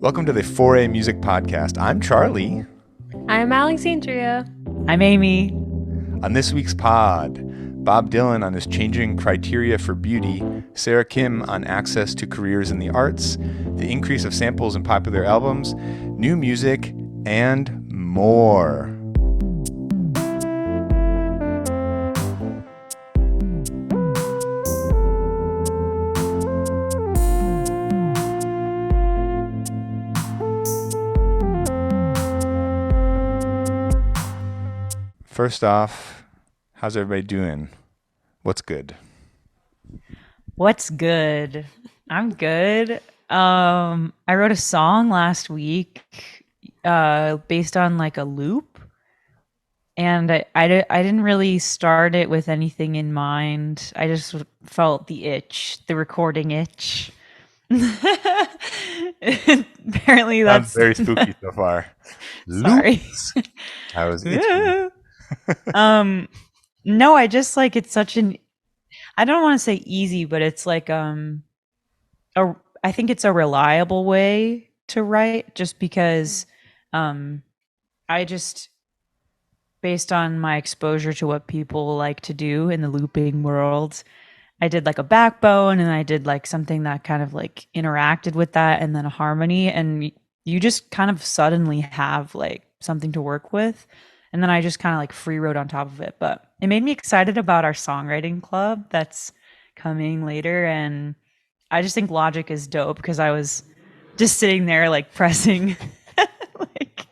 Welcome to the Foray Music Podcast. I'm Charlie. I'm Alexandria. I'm Amy. On this week's pod, Bob Dylan on his changing criteria for beauty, Sarah Kim on access to careers in the arts, the increase of samples in popular albums, new music, and more. First off, how's everybody doing? What's good? What's good? I'm good. I wrote a song last week based on like a loop. And I didn't really start it with anything in mind. I just felt the itch, the recording itch. Apparently Sounds that's very spooky so far. Sorry. Loops. I was itching. No, I just like it's such an I don't want to say easy, but it's like I think it's a reliable way to write just because I just based on my exposure to what people like to do in the looping world, I did like a backbone and I did like something that kind of like interacted with that and then a harmony, and you just kind of suddenly have like something to work with. And then I just kind of like free wrote on top of it. But it made me excited about our songwriting club that's coming later. And I just think Logic is dope because I was just sitting there like pressing like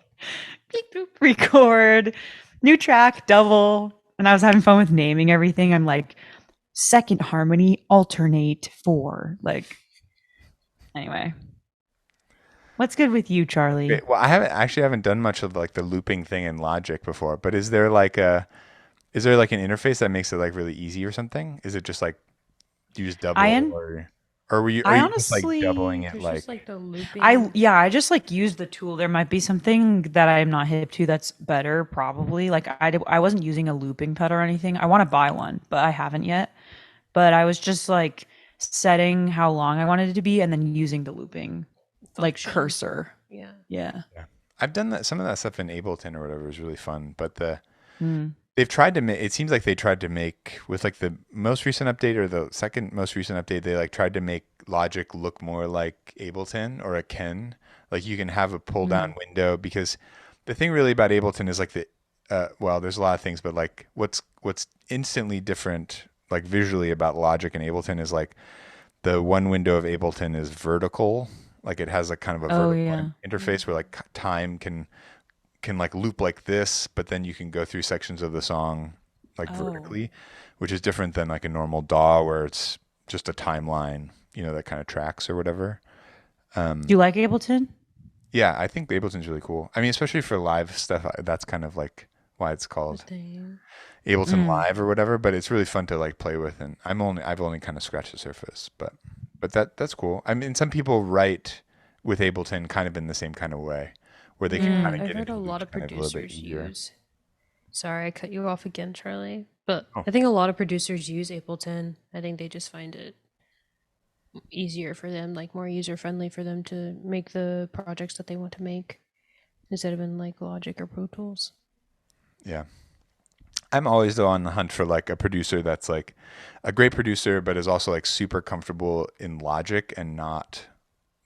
beep, boop, record, new track, double. And I was having fun with naming everything. I'm like, second harmony, alternate 4. Like, anyway. What's good with you, Charlie? Okay, well, I haven't done much of like the looping thing in Logic before, but is there like an interface that makes it like really easy or something? Is it just like you just double or were you just like doubling it like the looping. I just like use the tool. There might be something that I'm not hip to that's better probably. Like I wasn't using a looping pedal or anything. I want to buy one, but I haven't yet. But I was just like setting how long I wanted it to be and then using the looping like cursor. Yeah. I've done that. Some of that stuff in Ableton or whatever is really fun, but they've tried to make, it seems like they tried to make with like the most recent update or the second most recent update, they like tried to make Logic look more like Ableton or a Ken. Like you can have a pull down window, because the thing really about Ableton is like well, there's a lot of things, but like what's instantly different, like visually about Logic and Ableton is like the one window of Ableton is vertical. Like it has a kind of a vertical interface where like time can like loop like this, but then you can go through sections of the song like vertically, which is different than like a normal DAW where it's just a timeline, that kind of tracks or whatever. Do you like Ableton? Yeah, I think Ableton's really cool. I mean, especially for live stuff, that's kind of like why it's called Ableton Live or whatever, but it's really fun to like play with, and I've only kind of scratched the surface, but that's cool. I mean, some people write with Ableton kind of in the same kind of way, where they can kind of get I've heard into a lot of kind of a little bit producers easier. use. Sorry, I cut you off again, Charlie. But I think a lot of producers use Ableton. I think they just find it easier for them, like more user friendly for them to make the projects that they want to make instead of in like Logic or Pro Tools. Yeah. I'm always though on the hunt for like a producer that's like a great producer, but is also like super comfortable in Logic and not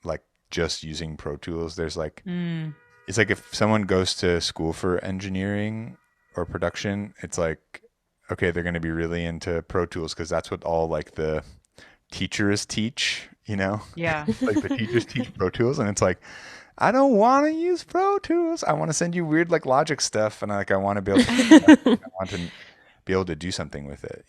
like just using Pro Tools. There's like, it's like if someone goes to school for engineering or production, it's like, okay, they're going to be really into Pro Tools because that's what all like the teachers teach, Yeah. like the teachers teach Pro Tools, and it's like, I don't want to use Pro Tools. I want to send you weird like Logic stuff, and I want to be able to do something with it,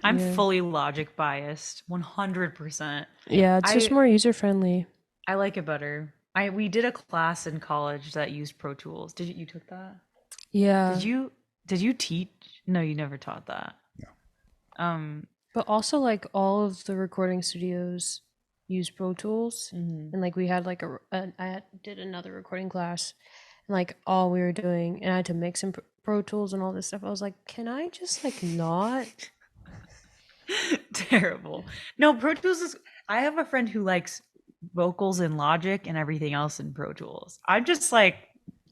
I'm fully Logic biased, 100%. Yeah, it's just more user friendly. I like it better. We did a class in college that used Pro Tools. You took that? Yeah. Did you teach? No, you never taught that. No. But also like all of the recording studios use Pro Tools, and like we had like I did another recording class, and like all we were doing, and I had to mix in Pro Tools and all this stuff. I was like, can I just like not? Terrible. No, Pro Tools is. I have a friend who likes vocals in Logic and everything else in Pro Tools. I'm just like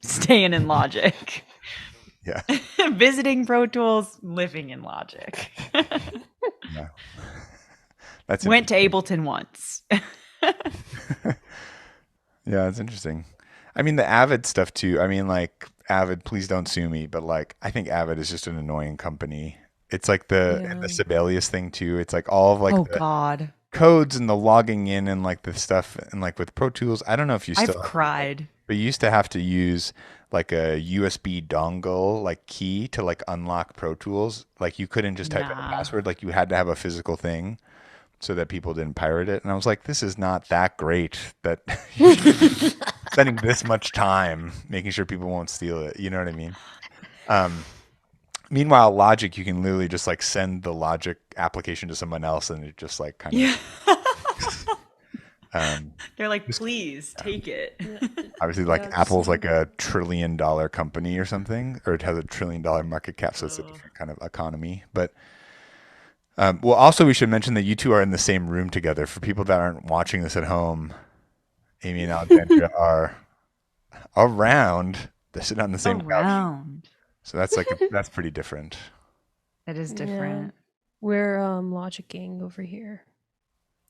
staying in Logic. Yeah. Visiting Pro Tools, living in Logic. Yeah. That's Went to Ableton once. Yeah, it's interesting. I mean, the Avid stuff too. I mean, like Avid, please don't sue me, but like I think Avid is just an annoying company. It's like the Sibelius thing too. It's like all of like oh the God, codes and the logging in and like the stuff and like with Pro Tools. I don't know if you still I've cried. but you used to have to use like a USB dongle like key to like unlock Pro Tools. Like you couldn't just type in a password. Like you had to have a physical thing so that people didn't pirate it. And I was like, this is not that great that you're spending this much time making sure people won't steal it. You know what I mean? Meanwhile, Logic, you can literally just like send the Logic application to someone else and it just like kind of They're like, please take it. obviously like Apple's like a $1 trillion company or something, or it has a $1 trillion market cap, so it's a different kind of economy. But well, also we should mention that you two are in the same room together. For people that aren't watching this at home, Amy and Alexandria are around. They sit on the same couch. So that's like that's pretty different. It is different. Yeah. We're logicking over here.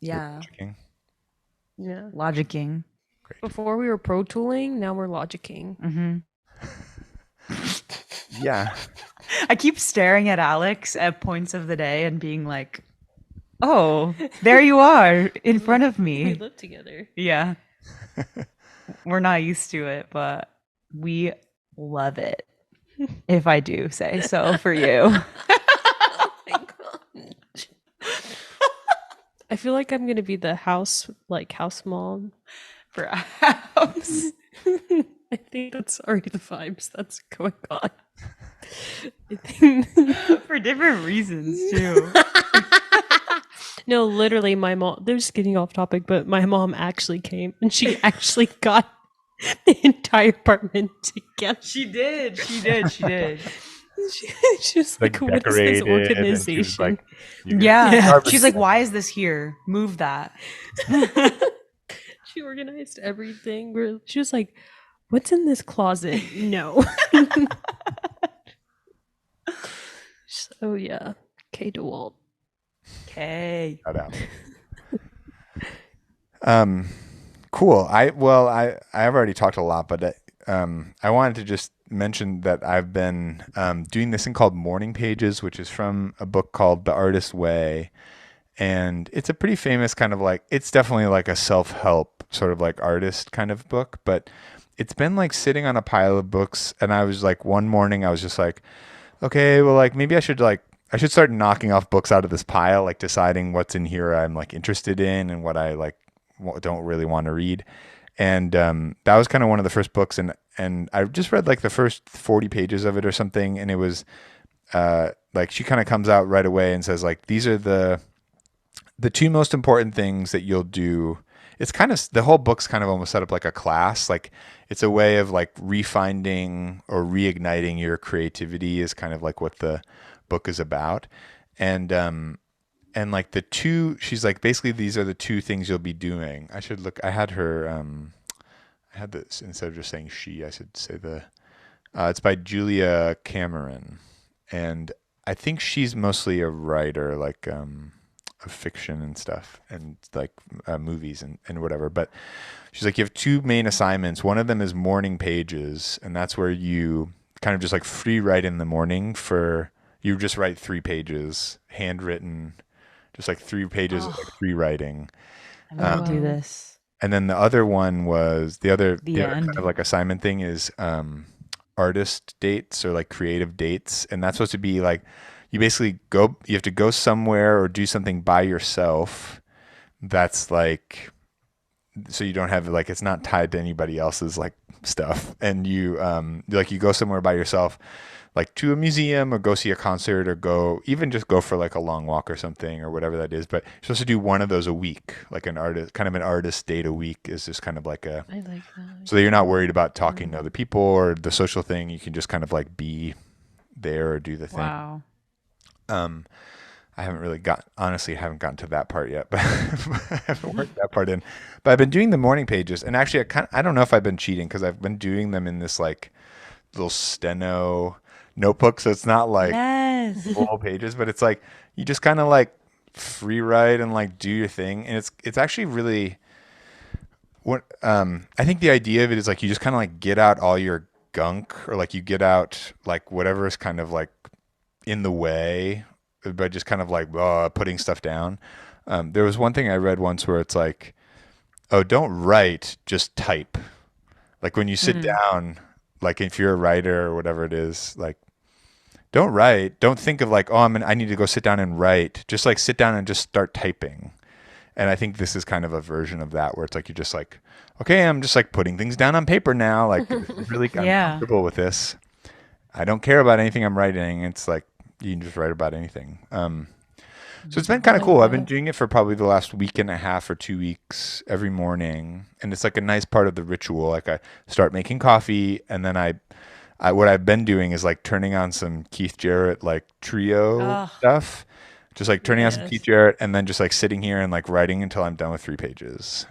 Yeah. Logicking. Yeah. Logicking. Great. Before we were pro tooling, now we're logicking. Mm-hmm. Yeah. I keep staring at Alex at points of the day and being like, oh, there you are in front of me. We live together. Yeah. We're not used to it, but we love it. If I do say so for you. Oh my God. I feel like I'm gonna be the house mom For a house. I think that's already the vibes that's going on. For different reasons too. No, literally my mom, they're just getting off topic, but my mom actually came and she actually got the entire apartment together. She did. She was like, what is this organization? Like, yeah. She's like, why is this here? Move that. She organized everything. She was like, what's in this closet? No. So yeah. K DeWalt. Okay. Cool. I've already talked a lot, but I wanted to just mention that I've been doing this thing called Morning Pages, which is from a book called The Artist's Way. And it's a pretty famous kind of like, it's definitely like a self-help sort of like artist kind of book, but it's been like sitting on a pile of books. And I was like, one morning I was just like, okay, well, like maybe I should start knocking off books out of this pile, like deciding what's in here I'm like interested in and what I like don't really want to read. And that was kind of one of the first books, and I just read like the first 40 pages of it or something, and it was like she kind of comes out right away and says like, these are the two most important things that you'll do. It's kind of, the whole book's kind of almost set up like a class. Like it's a way of like refinding or reigniting your creativity is kind of like what the book is about. And like the two, she's like, basically these are the two things you'll be doing. I should look, I had her, I had this, instead of just saying she, I should say it's by Julia Cameron. And I think she's mostly a writer, like, of fiction and stuff and like movies and whatever. But she's like, you have two main assignments. One of them is morning pages. And that's where you kind of just like free write in the morning you just write 3 pages, handwritten, just like 3 pages of like free writing. I'm going to do this. And then the other one was the other end. kind of like assignment thing is artist dates or like creative dates. And that's supposed to be like, you basically you have to go somewhere or do something by yourself. That's like, so you don't have like, it's not tied to anybody else's like stuff. And you go somewhere by yourself, like to a museum or go see a concert or even just go for like a long walk or something or whatever that is. But you're supposed to do one of those a week, like an artist date a week is just kind of like I like that. so that you're not worried about talking to other people or the social thing. You can just kind of like be there or do the thing. Wow. I haven't really honestly, haven't gotten to that part yet, but I haven't worked that part in. But I've been doing the morning pages, and actually, I don't know if I've been cheating because I've been doing them in this like little steno notebook, so it's not like Yes. full pages, but it's like you just kind of like free write and like do your thing, and it's actually really what I think the idea of it is like you just kind of like get out all your gunk, or like you get out like whatever is kind of like in the way by just kind of like putting stuff down. There was one thing I read once where it's like, oh, don't write, just type. Like when you sit down, like if you're a writer or whatever it is, like don't write. Don't think of like, oh, I need to go sit down and write. Just like sit down and just start typing. And I think this is kind of a version of that where it's like you're just like, okay, I'm just like putting things down on paper now. Like really I'm comfortable with this. I don't care about anything I'm writing. It's like you can just write about anything. So it's been kind of cool. I've been doing it for probably the last week and a half or 2 weeks every morning. And it's like a nice part of the ritual. Like I start making coffee, and then I what I've been doing is like turning on some Keith Jarrett like trio stuff. Just like turning on some Keith Jarrett, and then just like sitting here and like writing until I'm done with 3 pages.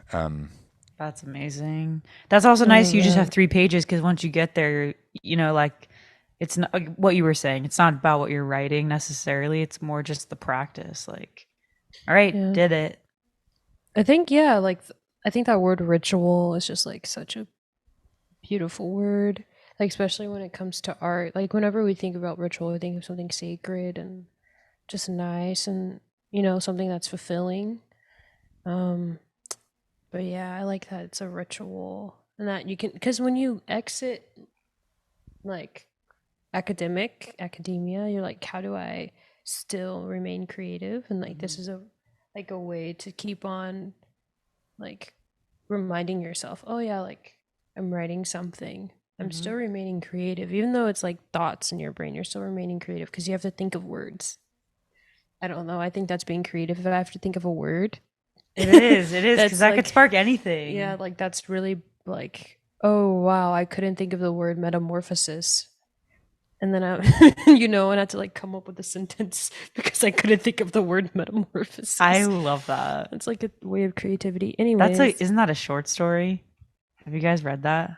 That's amazing. That's also nice. You just have 3 pages because once you get there, you know, like it's not like what you were saying. It's not about what you're writing necessarily. It's more just the practice. Like, all right, did it. I think, like I think that word ritual is just like such a beautiful word. Like especially when it comes to art. Like whenever we think about ritual, we think of something sacred and just nice, and you know, something that's fulfilling. But yeah, I like that it's a ritual, and that you can, because when you exit like academia, you're like, how do I still remain creative? And like this is a way to keep on like reminding yourself, oh yeah, like I'm writing something, I'm still remaining creative, even though it's like thoughts in your brain, you're still remaining creative because you have to think of words. I don't know. I think that's being creative. If I have to think of a word, it is because that could spark anything. Yeah, like that's really like, oh wow, I couldn't think of the word metamorphosis, and then I, you know, and I had to like come up with a sentence because I couldn't think of the word metamorphosis. I love that. It's like a way of creativity. Anyway, isn't that a short story? Have you guys read that?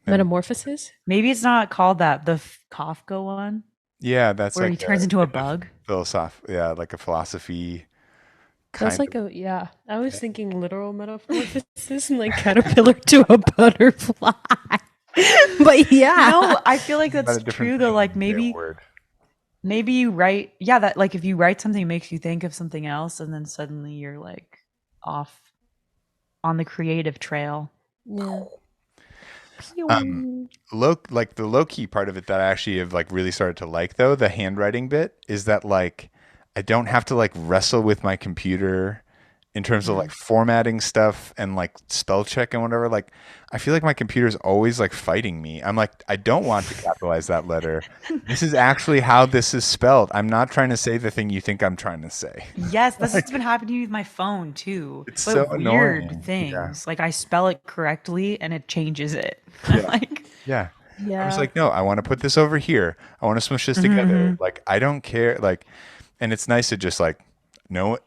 Metamorphosis? Maybe it's not called that. The Kafka one. Yeah, that's where like he turns into a bug. Like a philosophy. That's like I was thinking literal metamorphosis and like caterpillar to a butterfly. But yeah. No, I feel like that's true though. Like maybe you write, that like if you write something, it makes you think of something else, and then suddenly you're like off on the creative trail. Yeah. The low key part of it that I actually have like really started to like though, the handwriting bit, is that like I don't have to like wrestle with my computer in terms of like formatting stuff and like spell check and whatever. Like I feel like my computer's always like fighting me. I'm like, I don't want to capitalize that letter. This is actually how this is spelled. I'm not trying to say the thing you think I'm trying to say. Yes, this has been happening to me with my phone too. It's so weird annoying. Things. Like I spell it correctly and it changes it. Yeah. I'm just like, no, I want to put this over here. I want to smush this together. Like I don't care. Like, and it's nice to just like know.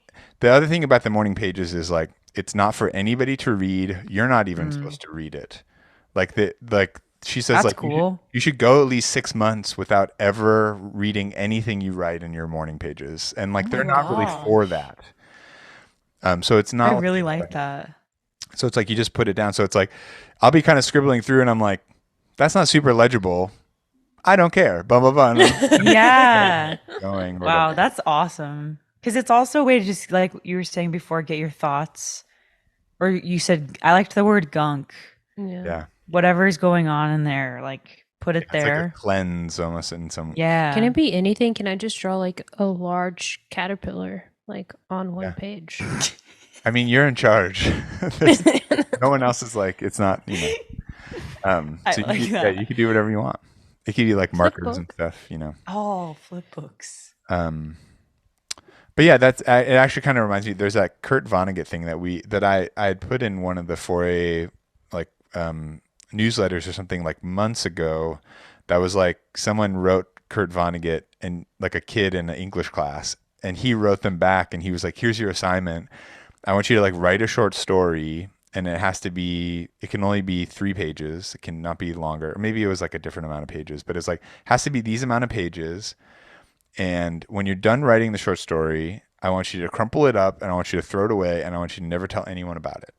The other thing about the morning pages is like it's not for anybody to read. You're not even supposed to read it. Like she says, that's like cool. You should go at least 6 months without ever reading anything you write in your morning pages, and like they're not really for that. So it's not. I really like that. So it's like you just put it down. So it's like I'll be kind of scribbling through, and I'm like, that's not super legible. I don't care. Blah blah blah. Yeah. Wow, that's awesome. Because it's also a way to just, like you were saying before, get your thoughts. Or you said, I liked the word gunk. Yeah. Whatever's going on in there, like put it there. Like a cleanse almost in some. Yeah. Can it be anything? Can I just draw like a large caterpillar like on one page? I mean, you're in charge. No one else is like, it's not, you know. So you can do whatever you want. It could be like markers and stuff, you know. Oh, flip books. But yeah, it actually kind of reminds me. There's that Kurt Vonnegut thing that I had put in one of the Foray like newsletters or something like months ago. That was like someone wrote Kurt Vonnegut and like a kid in an English class, and he wrote them back, and he was like, here's your assignment. I want you to like write a short story, and it can only be 3 pages. It cannot be longer. Or maybe it was like a different amount of pages, but it's like, has to be these amount of pages. And when you're done writing the short story, I want you to crumple it up, and I want you to throw it away, and I want you to never tell anyone about it.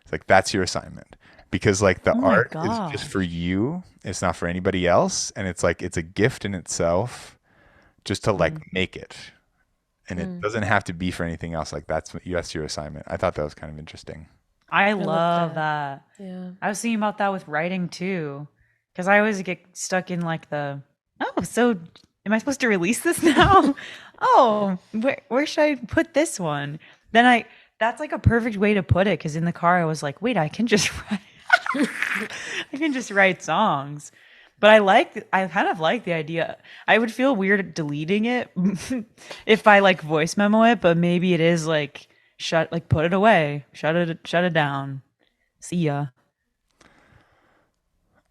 It's like, that's your assignment. Because like the art is just for you. It's not for anybody else. And it's like, it's a gift in itself just to like make it. And it doesn't have to be for anything else. Like that's your assignment. I thought that was kind of interesting. I love that. Yeah. I was thinking about that with writing too. Because I always get stuck in like so am I supposed to release this now? Where should I put this one? That's like a perfect way to put it. Because in the car, I was like, wait, I can just write. I can just write songs. But I kind of like the idea. I would feel weird deleting it if I like voice memo it, but maybe it is like put it away, shut it down. See ya.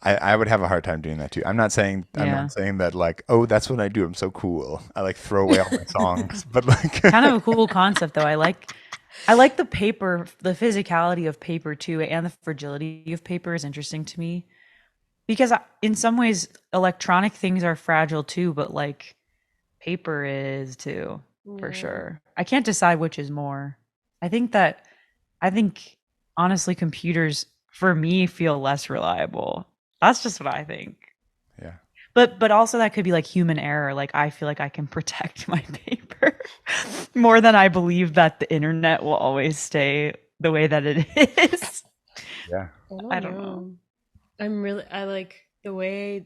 I would have a hard time doing that too. I'm not saying that like, oh, that's what I do. I'm so cool. I like throw away all my songs, but like kind of a cool concept though. I like the paper, the physicality of paper too, and the fragility of paper is interesting to me. Because in some ways, electronic things are fragile too, but like paper is too, for sure. I can't decide which is more. I think honestly, computers for me feel less reliable. That's just what I think. Yeah. But also that could be like human error. Like I feel like I can protect my paper more than I believe that the internet will always stay the way that it is. Yeah. I don't know. I like the way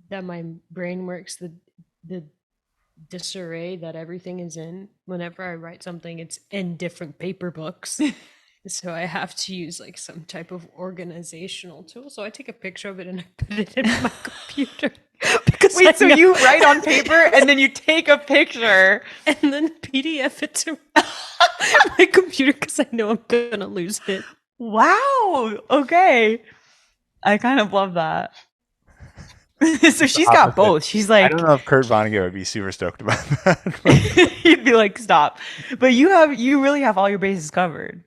that my brain works, the disarray that everything is in. Whenever I write something, it's in different paper books. So I have to use like some type of organizational tool. So I take a picture of it and I put it in my computer. Wait, so you write on paper and then you take a picture and then PDF it to my computer because I know I'm gonna lose it. Wow. Okay. I kind of love that. So she's got both. She's like, I don't know if Kurt Vonnegut would be super stoked about that. He'd be like, stop. But you really have all your bases covered.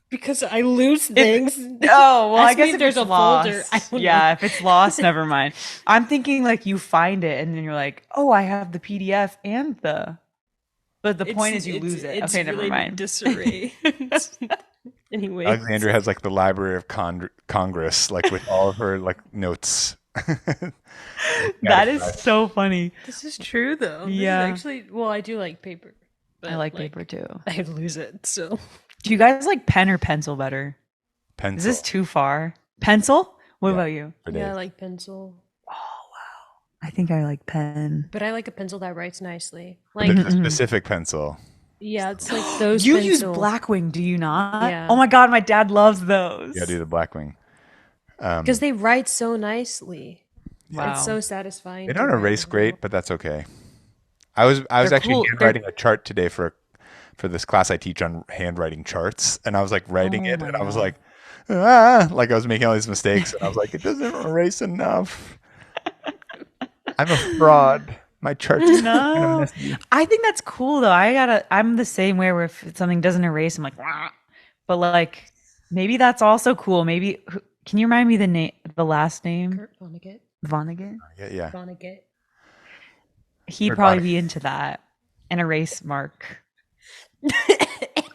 Because I lose things. I guess if there's a lost, folder. If it's lost, never mind. I'm thinking like you find it and then you're like, oh, I have the PDF and but the point is you lose it. Okay, never mind. Disarray. Anyway, Alexandria has like the Library of Congress, like with all of her like notes. That is so funny. This is true though. Yeah. Actually, well, I do like paper. But I like paper too. I lose it, so. Do you guys like pen or pencil better? Pencil. Is this too far? Pencil? What about you? Yeah, I like pencil. Oh, wow. I think I like pen. But I like a pencil that writes nicely. Like a specific pencil. Yeah, it's like those You use Blackwing, do you not? Yeah. Oh my god, my dad loves those. Yeah, do the Blackwing. Because they write so nicely. Wow. It's so satisfying. They don't erase great, but that's okay. I was actually handwriting a chart today for this class I teach on handwriting charts, and I was like writing it, and I was like, like I was making all these mistakes, and I was like, it doesn't erase enough. I'm a fraud. My charts. No, I think that's cool though. I'm the same way where if something doesn't erase, I'm like, wah. But like maybe that's also cool. Maybe can you remind me the last name? Kurt Vonnegut. Vonnegut. Yeah. Vonnegut. He'd probably be into that. An erase mark.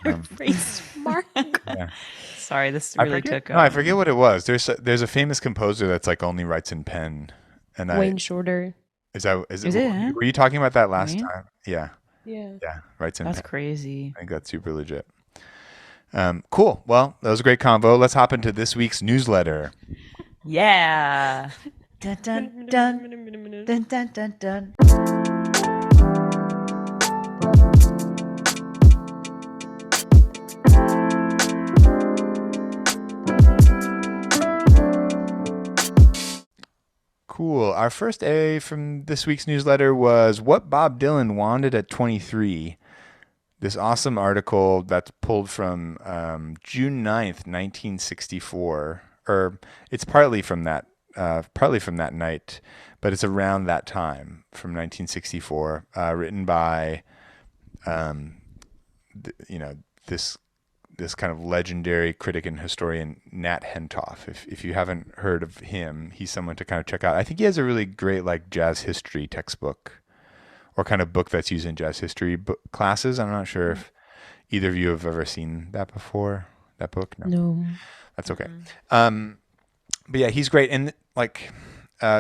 Erase mark. Yeah. Sorry, this really took. I forget what it was. There's a famous composer that's like only writes in pen, and Wayne Shorter. Is it? Were you talking about that last time? Yeah. Yeah. Writes in pen. That's crazy. I think that's super legit. Cool. Well, that was a great convo. Let's hop into this week's newsletter. Yeah. Dun, dun, dun. Dun, dun, dun, dun. Cool. Our first A from this week's newsletter was What Bob Dylan Wanted at 23. This awesome article that's pulled from June 9th, 1964. Or it's partly from that night, but it's around that time from 1964, written by um, you know, this kind of legendary critic and historian Nat Hentoff. If you haven't heard of him, he's someone to kind of check out. I think he has a really great like jazz history textbook or kind of book that's used in jazz history classes. I'm not sure if either of you have ever seen that before. That book? No. That's okay. But yeah, he's great. And like,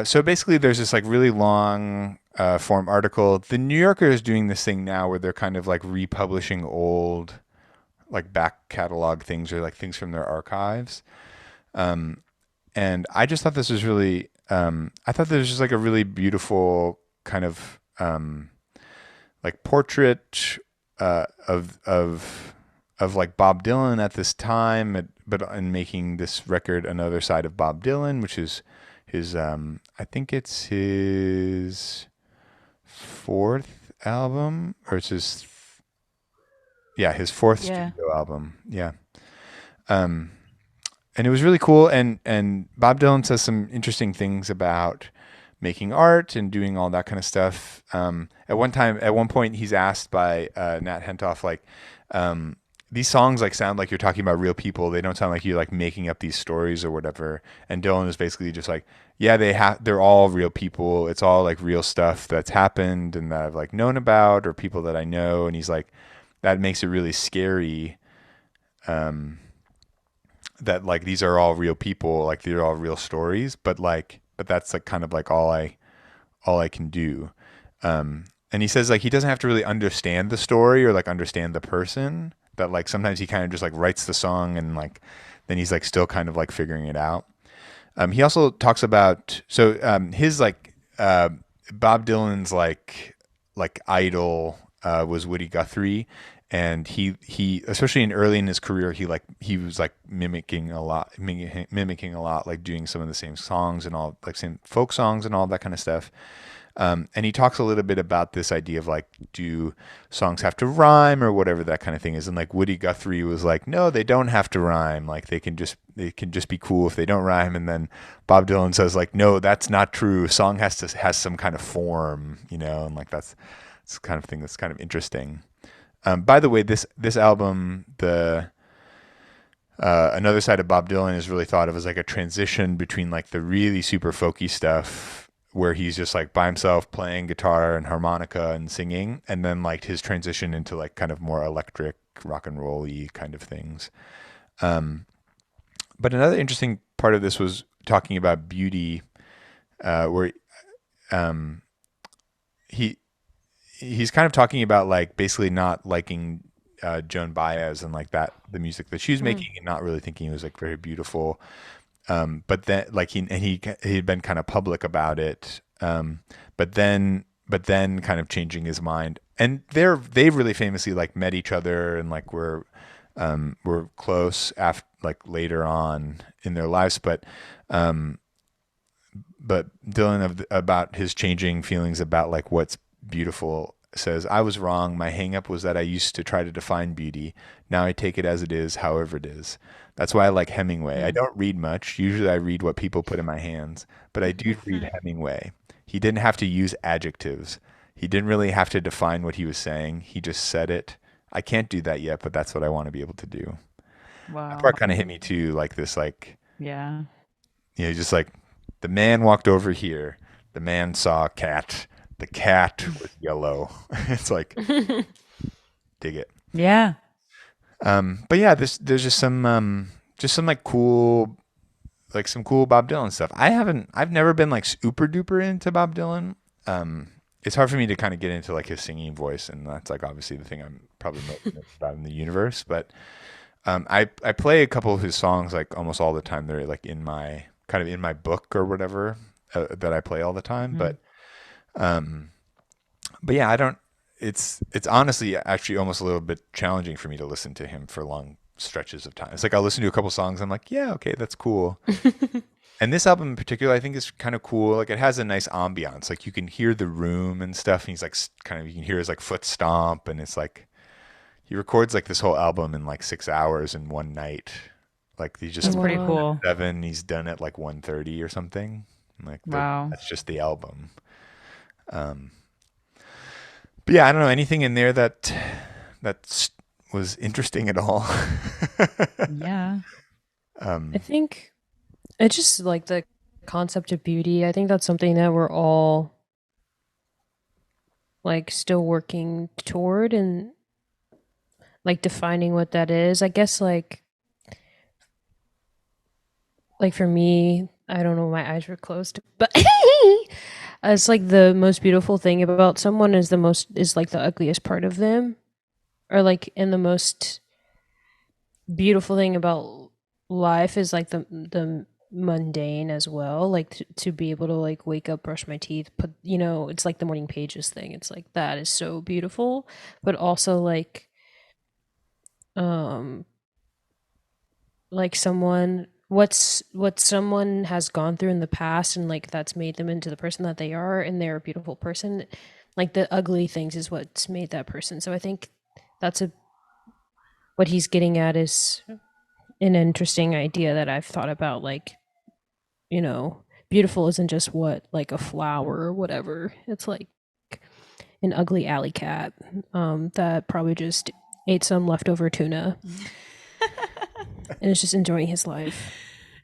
so basically there's this like really long form article. The New Yorker is doing this thing now where they're kind of like republishing old like back catalog things or like things from their archives. And I just thought this was really, I thought this was just like a really beautiful kind of like portrait of like Bob Dylan at this time, but in making this record Another Side of Bob Dylan, which is his, I think it's his fourth album, or it's his, his fourth studio album. Yeah. And it was really cool. And Bob Dylan says some interesting things about making art and doing all that kind of stuff. At one point, he's asked by Nat Hentoff, like, these songs like sound like you're talking about real people. They don't sound like you're like making up these stories or whatever. And Dylan is basically just like, yeah, they're all real people. It's all like real stuff that's happened and that I've like known about or people that I know. And he's like, that makes it really scary. That like these are all real people, like they're all real stories, but that's like kind of like all I can do. And he says like he doesn't have to really understand the story or like understand the person. That like sometimes he kind of just like writes the song and like then he's like still kind of like figuring it out. He also talks about his like Bob Dylan's like idol was Woody Guthrie. And he especially early in his career he was like mimicking a lot, like doing some of the same songs and all like same folk songs and all that kind of stuff. And he talks a little bit about this idea of like, do songs have to rhyme or whatever that kind of thing is. And like Woody Guthrie was like, no, they don't have to rhyme. Like they can just be cool if they don't rhyme. And then Bob Dylan says like, no, that's not true. Song has some kind of form, and like that's the kind of thing that's kind of interesting. By the way, this album, the Another Side of Bob Dylan, is really thought of as like a transition between like the really super folky stuff where he's just like by himself playing guitar and harmonica and singing, and then like his transition into like kind of more electric rock and roll-y kind of things. But another interesting part of this was talking about beauty, where he's kind of talking about like basically not liking Joan Baez and like that the music that she was making and not really thinking it was like very beautiful. But then like he'd been kind of public about it. But then kind of changing his mind. And they really famously like met each other and like were close after like later on in their lives. But Dylan about his changing feelings about like what's beautiful says, I was wrong. My hang up was that I used to try to define beauty. Now I take it as it is, however it is. That's why I like Hemingway. I don't read much. Usually I read what people put in my hands, but I do read Hemingway. He didn't have to use adjectives. He didn't really have to define what he was saying. He just said it. I can't do that yet, but that's what I want to be able to do. Wow. That part kind of hit me too, like this, like, yeah, just like the man walked over here. The man saw a cat. The cat was yellow. It's like, dig it. Yeah. But yeah, there's just some like cool, like some cool Bob Dylan stuff. I've never been like super duper into Bob Dylan. It's hard for me to kind of get into like his singing voice, and that's like obviously the thing I'm probably most about in the universe. But I play a couple of his songs like almost all the time. They're like in my book or whatever that I play all the time. But yeah, I don't. It's honestly actually almost a little bit challenging for me to listen to him for long stretches of time. It's like I'll listen to a couple songs. I'm like, yeah, okay, that's cool. And this album in particular, I think is kind of cool. Like it has a nice ambiance. Like you can hear the room and stuff. And he's like you can hear his like foot stomp, and it's like he records like this whole album in like 6 hours in one night. Like he's just That's pretty cool. 7. He's done at like 1:30 or something. Like wow, that's just the album. But yeah, I don't know anything in there that was interesting at all. Yeah. I think it's just like the concept of beauty. I think that's something that we're all like still working toward and like defining what that is. I guess like for me, I don't know, my eyes were closed, but it's like the most beautiful thing about someone is like the ugliest part of them, or like and the most beautiful thing about life is like the mundane as well, like to be able to like wake up, brush my teeth, put, it's like the morning pages thing. It's like that is so beautiful, but also um like someone what someone has gone through in the past, and like that's made them into the person that they are, and they're a beautiful person. Like the ugly things is what's made that person. So I think that's what he's getting at is an interesting idea that I've thought about. Like, beautiful isn't just what like a flower or whatever. It's like an ugly alley cat that probably just ate some leftover tuna and is just enjoying his life.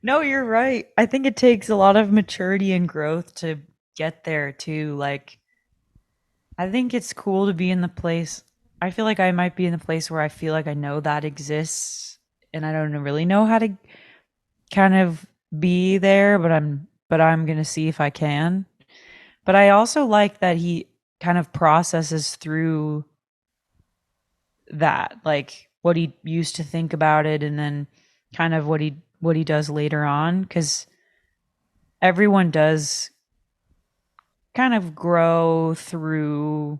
No, you're right. I think it takes a lot of maturity and growth to get there too. Like, I think it's cool to be in the place. I feel like I might be in the place where I feel like I know that exists and I don't really know how to kind of be there, but I'm going to see if I can. But I also like that he kind of processes through that, like what he used to think about it and then kind of what he does later on, cuz everyone does kind of grow through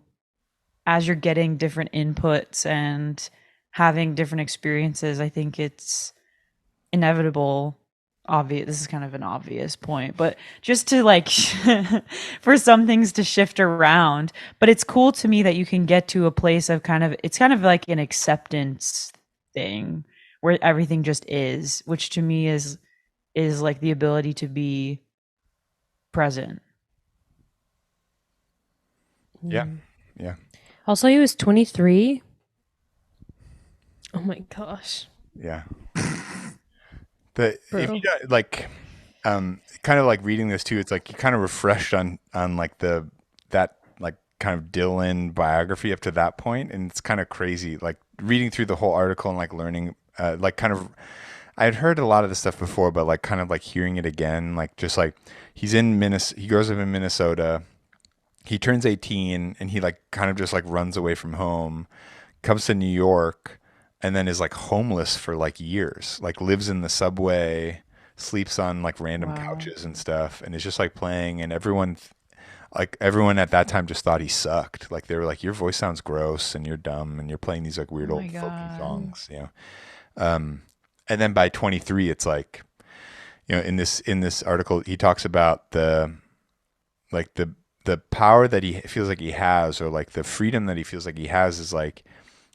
as you're getting different inputs and having different experiences. I think it's inevitable. Obvious, this is kind of an obvious point, but just to like for some things to shift around. But it's cool to me that you can get to a place of it's kind of like an acceptance thing where everything just is, which to me is like the ability to be present. Yeah. Yeah. Also, he was 23. Oh my gosh. Yeah. If Bro. you like, kind of like reading this too, it's like you kind of refreshed on like that like kind of Dylan biography up to that point, and it's kind of crazy. Like reading through the whole article and like learning, like kind of, I had heard a lot of this stuff before, but like kind of like hearing it again, like just like he grows up in Minnesota. He turns 18 and he like kind of just like runs away from home, comes to New York, and then is like homeless for like years, like lives in the subway, sleeps on like random Wow. couches and stuff, and is just like playing. And everyone at that time just thought he sucked. Like they were like, your voice sounds gross and you're dumb and you're playing these like weird Oh old my folky God. songs, and then by 23, it's like, in this article, he talks about the power that he feels like he has, or like the freedom that he feels like he has, is like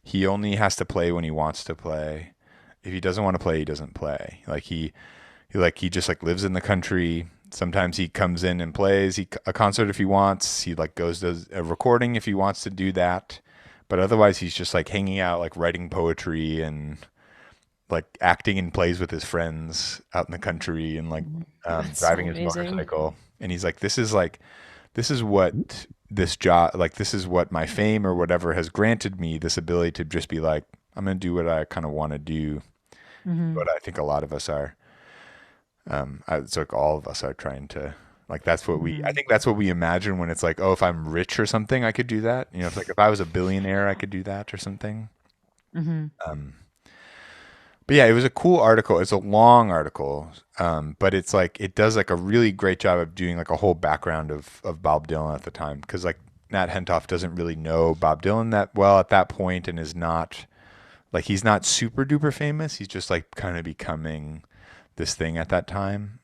he only has to play when he wants to play. If he doesn't want to play, he doesn't play. Like he just like lives in the country. Sometimes he comes in and plays a concert if he wants. He like goes to a recording if he wants to do that. But otherwise, he's just like hanging out, like writing poetry and like acting in plays with his friends out in the country, and like driving his motorcycle. And he's like, this is what this job, like this is what my fame or whatever has granted me, this ability to just be like, I'm going to do what I kind of want to do. Mm-hmm. But I think a lot of us are, it's like all of us are trying to, like, I think that's what we imagine when it's like, oh, if I'm rich or something, I could do that. It's like if I was a billionaire, I could do that or something. Mm-hmm. But yeah, it was a cool article. It's a long article, but it's like it does like a really great job of doing like a whole background of Bob Dylan at the time, because like Nat Hentoff doesn't really know Bob Dylan that well at that point, and is not like, he's not super duper famous. He's just like kind of becoming this thing at that time.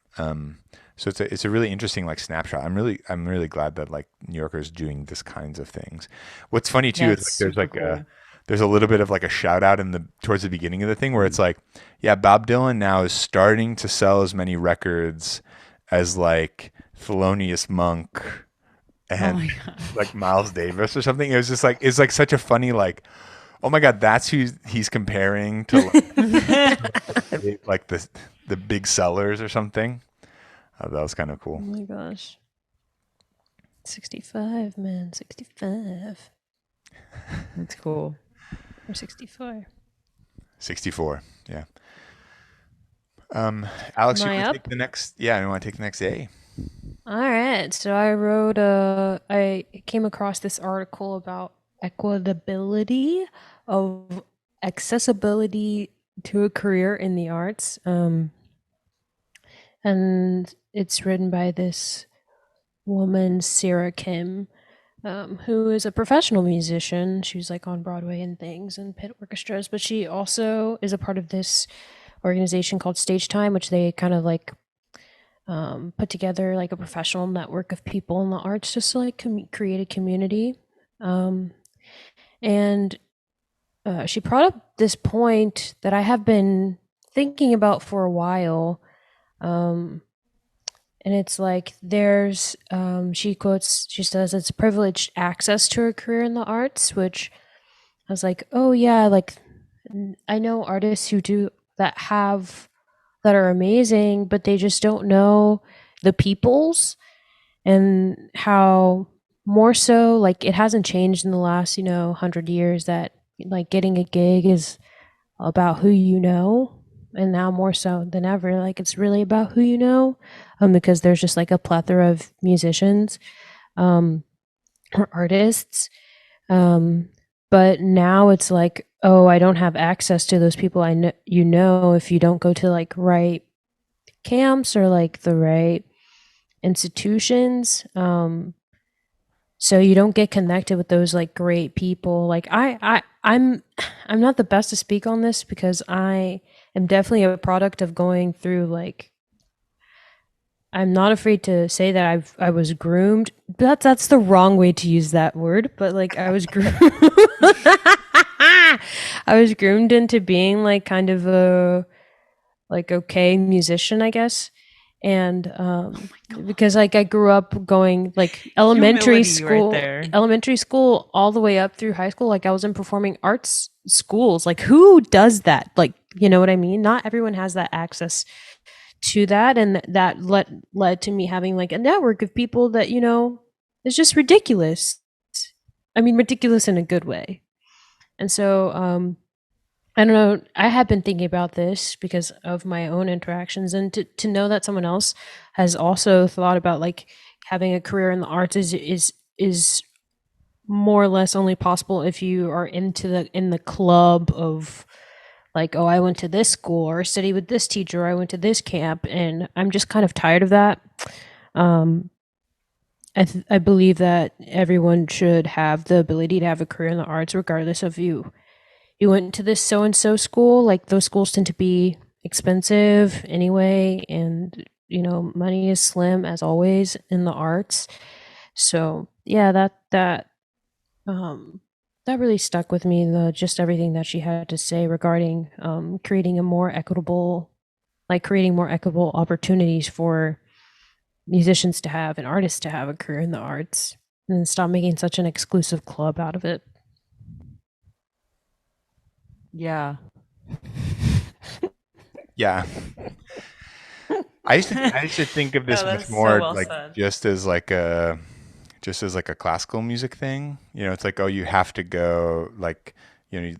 So it's a really interesting like snapshot. I'm really glad that like New Yorker's doing this kinds of things. What's funny too is like there's like cool. There's a little bit of like a shout out towards the beginning of the thing where it's like, yeah, Bob Dylan now is starting to sell as many records as like Thelonious Monk Oh and my god. like Miles Davis or something. It was just like it's like such a funny like, oh my god, that's who he's comparing to like the big sellers or something. That was kind of Oh cool. my gosh. 65, man. 65. That's cool. Or 64. 64. Yeah. Alex, Am you I want to up? take the next? Yeah, I want to take the next A. All right. So I wrote I came across this article about equitability of accessibility to a career in the arts. And it's written by this woman, Sarah Kim, who is a professional musician. She was like on Broadway and things and pit orchestras, but she also is a part of this organization called Stage Time, which they kind of like put together like a professional network of people in the arts just to like create a community. And she brought up this point that I have been thinking about for a while. And it's like she says it's privileged access to a career in the arts, which I was like, oh yeah, like I know artists who do that are amazing, but they just don't know the peoples and how more so like it hasn't changed in the last 100 years that like getting a gig is about who you know, and now more so than ever like it's really about who you know, because there's just like a plethora of musicians, um or artists, um but now it's like, oh, I don't have access to those people I know, if you don't go to like right camps or like the right institutions. So you don't get connected with those like great people. Like I'm not the best to speak on this because I am definitely a product of going through like, I'm not afraid to say that I was groomed. That's the wrong way to use that word, but like I was groomed. I was groomed into being like kind of a like okay musician, I guess. And because like I grew up going like Humility right there. elementary school all the way up through high school, like I was in performing arts schools. Like who does that? Like, you know what I mean? Not everyone has that access to that, and that led to me having like a network of people that, is just ridiculous. I mean, ridiculous in a good way. And so I don't know. I have been thinking about this because of my own interactions, and to know that someone else has also thought about like having a career in the arts is more or less only possible if you are in the club of like, oh, I went to this school or studied with this teacher, or I went to this camp, and I'm just kind of tired of that. Um, I believe that everyone should have the ability to have a career in the arts, regardless of you went to this so and so school. Like those schools tend to be expensive anyway, and money is slim as always in the arts. So yeah, um that really stuck with me. The just everything that she had to say regarding creating more equitable opportunities for musicians to have and artists to have a career in the arts, and stop making such an exclusive club out of it. Yeah. Yeah. I used to think of this Oh, much that's more so well like said. just as like a classical music thing. It's like, oh, you have to go like,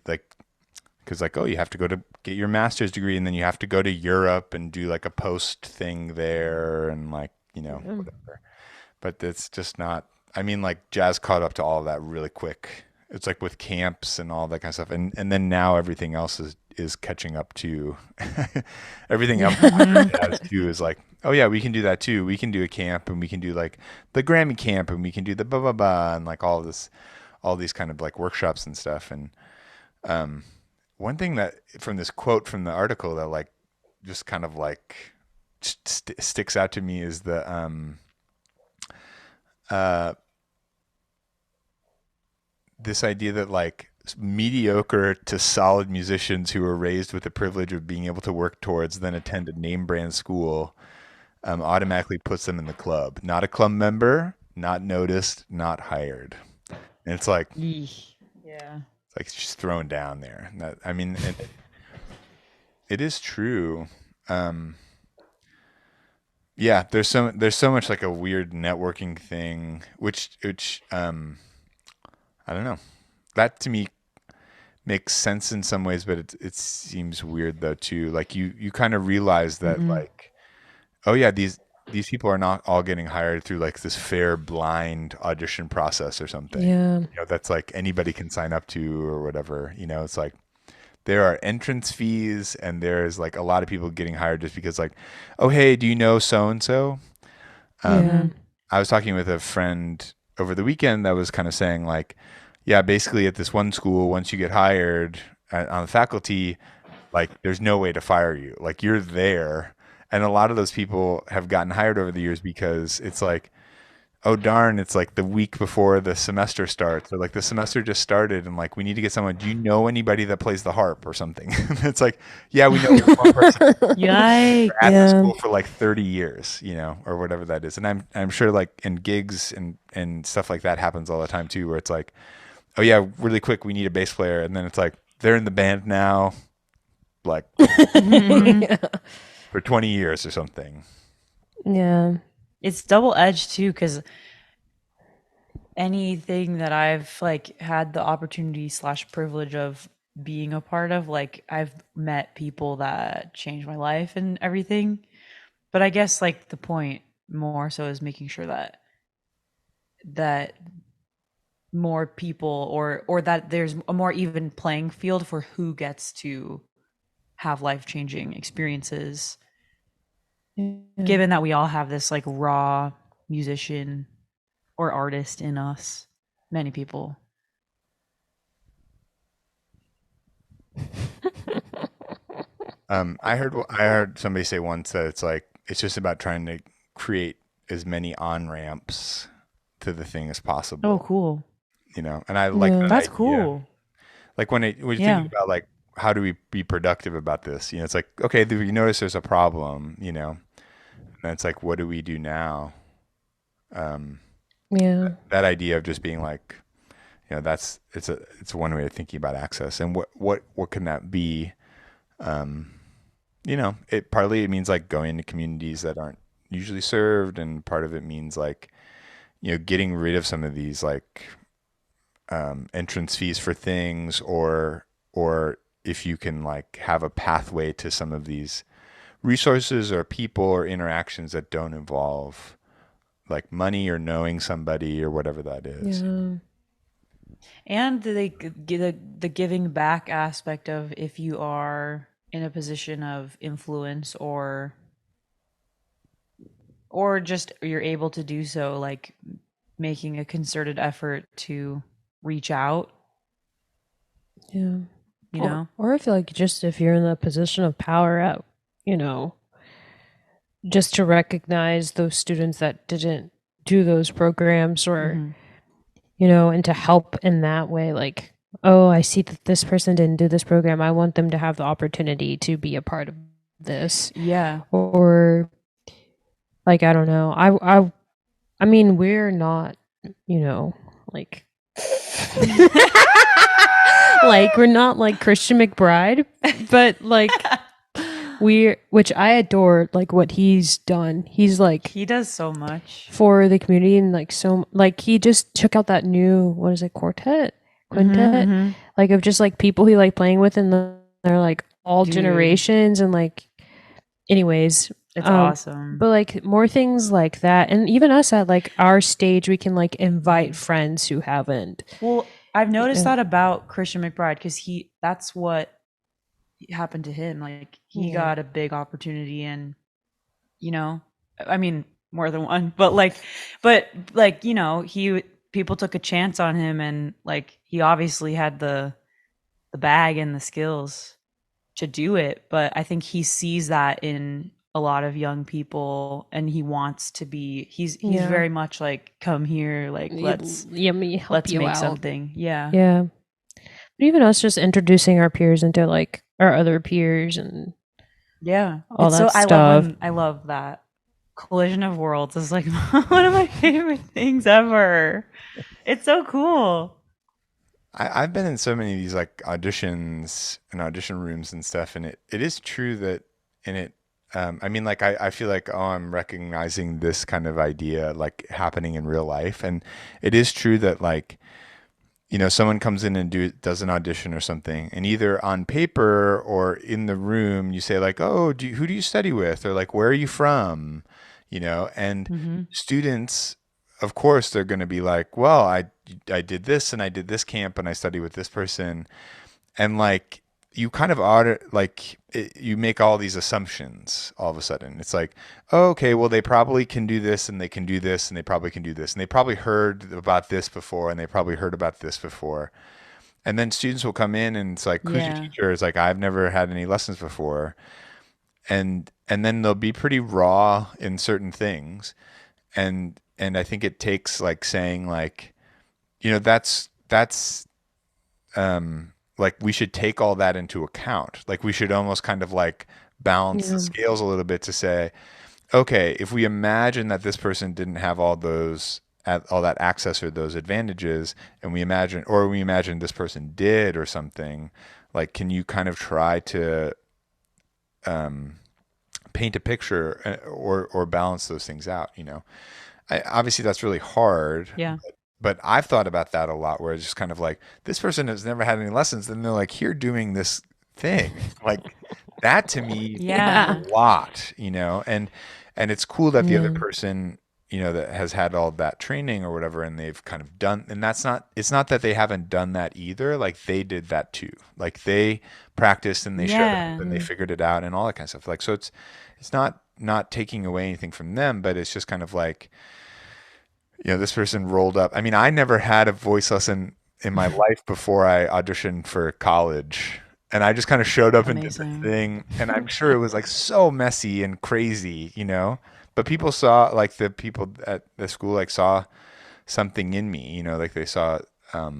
like, because like, oh, you have to go to get your master's degree, and then you have to go to Europe and do like a post thing there, and like, Mm. whatever. But it's just not. I mean, like jazz caught up to all of that really quick. It's like with camps and all that kind of stuff, and then now everything else is catching up to everything else. Mhm. Jazz too is like, oh yeah, we can do that too. We can do a camp, and we can do like the Grammy camp, and we can do the blah blah blah, and like all these kind of like workshops and stuff. And um, one thing that from this quote from the article that like just kind of like sticks out to me is the uh, this idea that like mediocre to solid musicians who are raised with the privilege of being able to work towards then attend a name brand school automatically puts them in the club. Not a club member, not noticed, not hired. And it's like Yeah. it's like just thrown down there. That, I mean, it is true. Um, yeah, there's so much like a weird networking thing, which I don't know. That to me makes sense in some ways, but it seems weird though too. Like you kind of realize that like, oh yeah, these people are not all getting hired through like this fair blind audition process or something. Yeah. You know, that's like anybody can sign up to or whatever. You know, it's like there are entrance fees and there's like a lot of people getting hired just because like, oh hey, do you know so and so? Yeah. I was talking with a friend over the weekend that was kind of saying like, yeah, basically at this one school, once you get hired on the faculty, like there's no way to fire you. Like you're there. And a lot of those people have gotten hired over the years because it's like, oh darn, it's like the week before the semester starts, or like the semester just started and like we need to get someone. Do you know anybody that plays the harp or something? It's like, yeah, we know one person Yikes. at the Yeah. school for like 30 years, you know, or whatever that is. And I'm sure like in gigs and stuff like that happens all the time too, where it's like, oh yeah, really quick, we need a bass player, and then it's like they're in the band now, like Yeah. for 20 years or something. Yeah. It's double edged too, because anything that I've like had the opportunity / privilege of being a part of, like I've met people that changed my life and everything. But I guess like the point more so is making sure that more people or that there's a more even playing field for who gets to have life-changing experiences, given that we all have this like raw musician or artist in us, many people. I heard somebody say once that it's like it's just about trying to create as many on ramps to the thing as possible. Oh, cool. You know, and I like Yeah. that That's idea. cool. Like when you're Yeah. thinking about like how do we be productive about this? You know, it's like okay, you notice there's a problem. You know, and it's like what do we do now? Yeah. That idea of just being like, you know, it's one way of thinking about access, and what can that be? You know, it means like going into communities that aren't usually served, and part of it means like, you know, getting rid of some of these like entrance fees for things, or if you can like have a pathway to some of these resources or people or interactions that don't involve like money or knowing somebody or whatever that is. Yeah. And the giving back aspect of if you are in a position of influence or just you're able to do so, like making a concerted effort to reach out, Yeah. you know? Or I feel like just if you're in a position of power at, you know, just to recognize those students that didn't do those programs or, you know, and to help in that way, like, oh, I see that this person didn't do this program. I want them to have the opportunity to be a part of this. Yeah. Or like, I don't know. I mean, we're not, you know, like like we're not like Christian McBride, but like which I adore, like what he's done. He's like He does so much for the community, and like so like he just took out that new, what is it, quintet, like of just like people he like playing with, and they're like all Dude. generations, and like anyways, it's awesome. but like more things like that, and even us at like our stage, we can like invite friends who haven't. Well, I've noticed that about Christian McBride, because that's what happened to him. Like he got a big opportunity, and you know, I mean more than one, but like you know, people took a chance on him, and like he obviously had the bag and the skills to do it. But I think he sees that in a lot of young people, and he wants to be. He's very much like, come here, like let's make out something. Yeah. But even us just introducing our peers into like our other peers and all that stuff. I love that. Collision of Worlds is like one of my favorite things ever. It's so cool. I've been in so many of these like auditions and audition rooms and stuff, and it is true that in it, I mean, like I feel like, oh, I'm recognizing this kind of idea like happening in real life, and it is true that like, someone comes in and does an audition or something, and either on paper or in the room, you say like, oh, who do you study with, or like, where are you from, and Mm-hmm. students, of course, they're going to be like, well, I did this and I did this camp and I studied with this person, and like you kind of you make all these assumptions all of a sudden. It's like, oh, okay, well, they probably can do this and they can do this and they probably can do this and they probably heard about this before and they probably heard about this before. And then students will come in and it's like, who's your Yeah. teacher? It's like, I've never had any lessons before. And then they'll be pretty raw in certain things. And I think it takes like saying like, that's like we should take all that into account. Like we should almost kind of like balance the Yeah. scales a little bit to say, okay, if we imagine that this person didn't have all that access or those advantages, and we imagine this person did or something, like can you kind of try to paint a picture or balance those things out? Obviously that's really hard. Yeah. But I've thought about that a lot, where it's just kind of like this person has never had any lessons, and they're like here doing this thing, like that to me Yeah. means a lot, and it's cool that the other Yeah. person, that has had all that training or whatever, and they've kind of done, and it's not that they haven't done that either, like they did that too, like they practiced and they showed Yeah. up and they figured it out and all that kind of stuff, like so it's not taking away anything from them, but it's just kind of like, this person rolled up. I mean, I never had a voice lesson in my life before I auditioned for college. And I just kind of showed up and did the Amazing. thing. And I'm sure it was like so messy and crazy, But people saw, like the people at the school, like saw something in me, like they saw a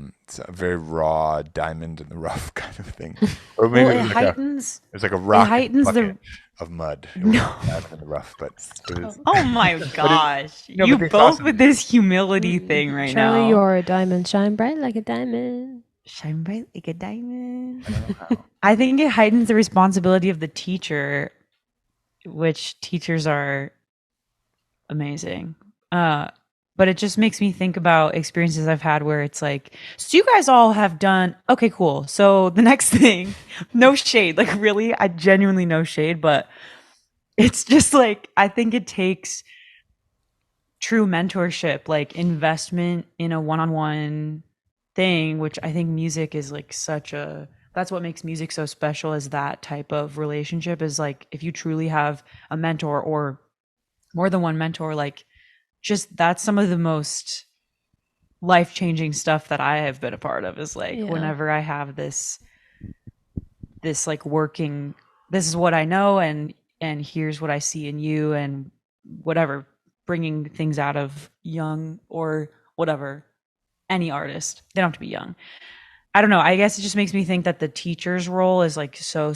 very raw diamond in the rough kind of thing. Or maybe Well, it it was heightens like a rock heightens the- bucket of mud. It No. wasn't diamond in the rough, but it was. Oh my gosh. No, You but they saw both something. with this humility thing right Charlie, now. you are a diamond. Shine bright like a diamond. Shine bright like a diamond. I don't know how. I think it heightens the responsibility of the teacher, which teachers are amazing. But it just makes me think about experiences I've had where it's like, so you guys all have done, okay, cool. So the next thing, no shade, like really, I genuinely no shade, but it's just like, I think it takes true mentorship, like investment in a one-on-one thing, which I think music is like that's what makes music so special, is that type of relationship, is like if you truly have a mentor or more than one mentor, like just that's some of the most life-changing stuff that I have been a part of, is like whenever I have this like working, this is what I know and here's what I see in you and whatever, bringing things out of young or whatever, any artist, they don't have to be young. I don't know. I guess it just makes me think that the teacher's role is like so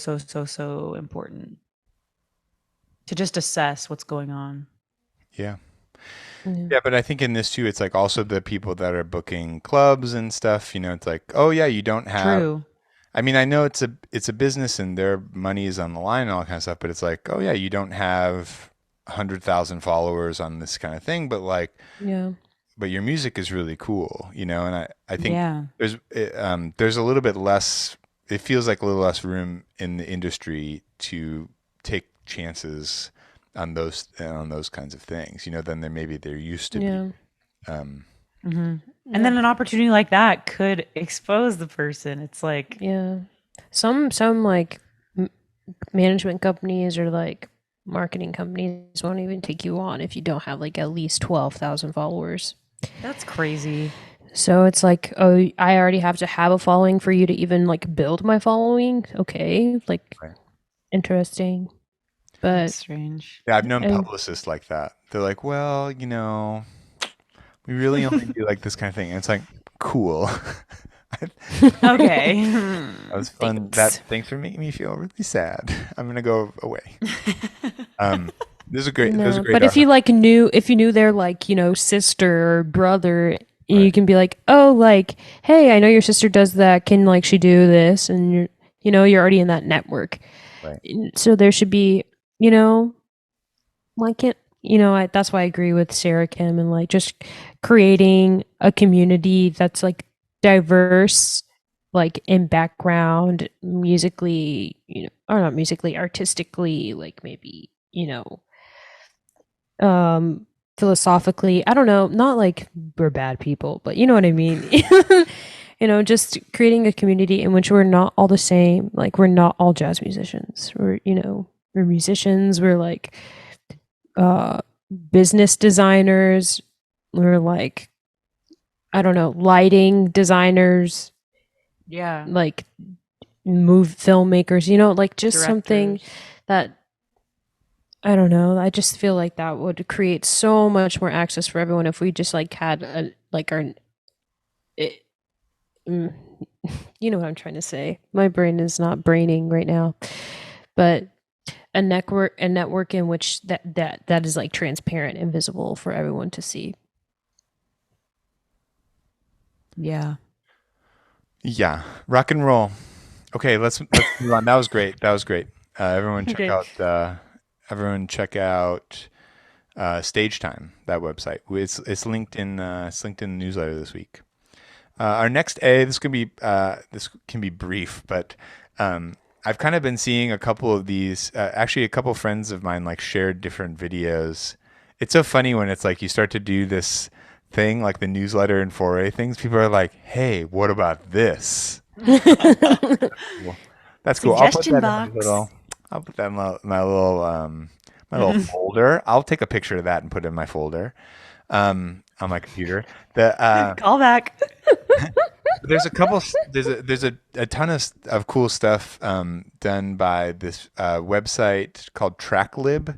important to just assess what's going on. Yeah. Yeah, but I think in this too, it's like also the people that are booking clubs and stuff, it's like, oh yeah, you don't have. True. I mean, I know it's a business and their money is on the line and all that kind of stuff, but it's like, oh yeah, you don't have 100,000 followers on this kind of thing, but like, but your music is really cool, and I think there's a little bit less, it feels like a little less room in the industry to take chances on those kinds of things, than there used to be. And then an opportunity like that could expose the person. It's like, some like management companies or like marketing companies won't even take you on if you don't have like at least 12,000 followers. That's crazy. So it's like, oh, I already have to have a following for you to even like build my following. Okay, like interesting. But that's strange. Yeah, I've known publicists like that. They're like, well, we really only do like this kind of thing. And it's like, cool. Okay. That was fun. Thanks for making me feel really sad. I'm gonna go away. This is a great. That was a No, great. but if you like knew, if you knew their like, you know, sister or brother, you can be like, oh, like, hey, I know your sister does that. Can like she do this? And you're, you know, you're already in that network. Right. So there should be, you know, why can't, you know, that's why I agree with Sarah Kim and like just creating a community that's like diverse, like in background, musically, you know, or not musically, artistically, like maybe, you know, philosophically. I don't know, not like we're bad people, but you know what I mean. You know, just creating a community in which we're not all the same. Like we're not all jazz musicians. We're, you know, we're musicians. We're like business designers. We're like, I don't know, lighting designers, Yeah. like filmmakers, you know, like just something Directors. that I don't know. I just feel like that would create so much more access for everyone if we just like had a like our it, mm, you know what I'm trying to say. My brain is not braining right now. But a network in which that is like transparent and visible for everyone to see. Yeah. Yeah, rock and roll. Okay, let's move on. That was great. That was great. Everyone check Okay. out. Everyone check out Stage Time. That website. It's linked in the newsletter this week. Our next this can be brief, but I've kind of been seeing a couple of these. Actually, a couple friends of mine like shared different videos. It's so funny when it's like you start to do this thing like the newsletter and Foray things. People are like, "Hey, what about this?" Cool. That's cool. Suggestion box. I'll put that in my little folder. I'll take a picture of that and put it in my folder on my computer. The Call back. there's a couple. There's a ton of cool stuff done by this website called TrackLib,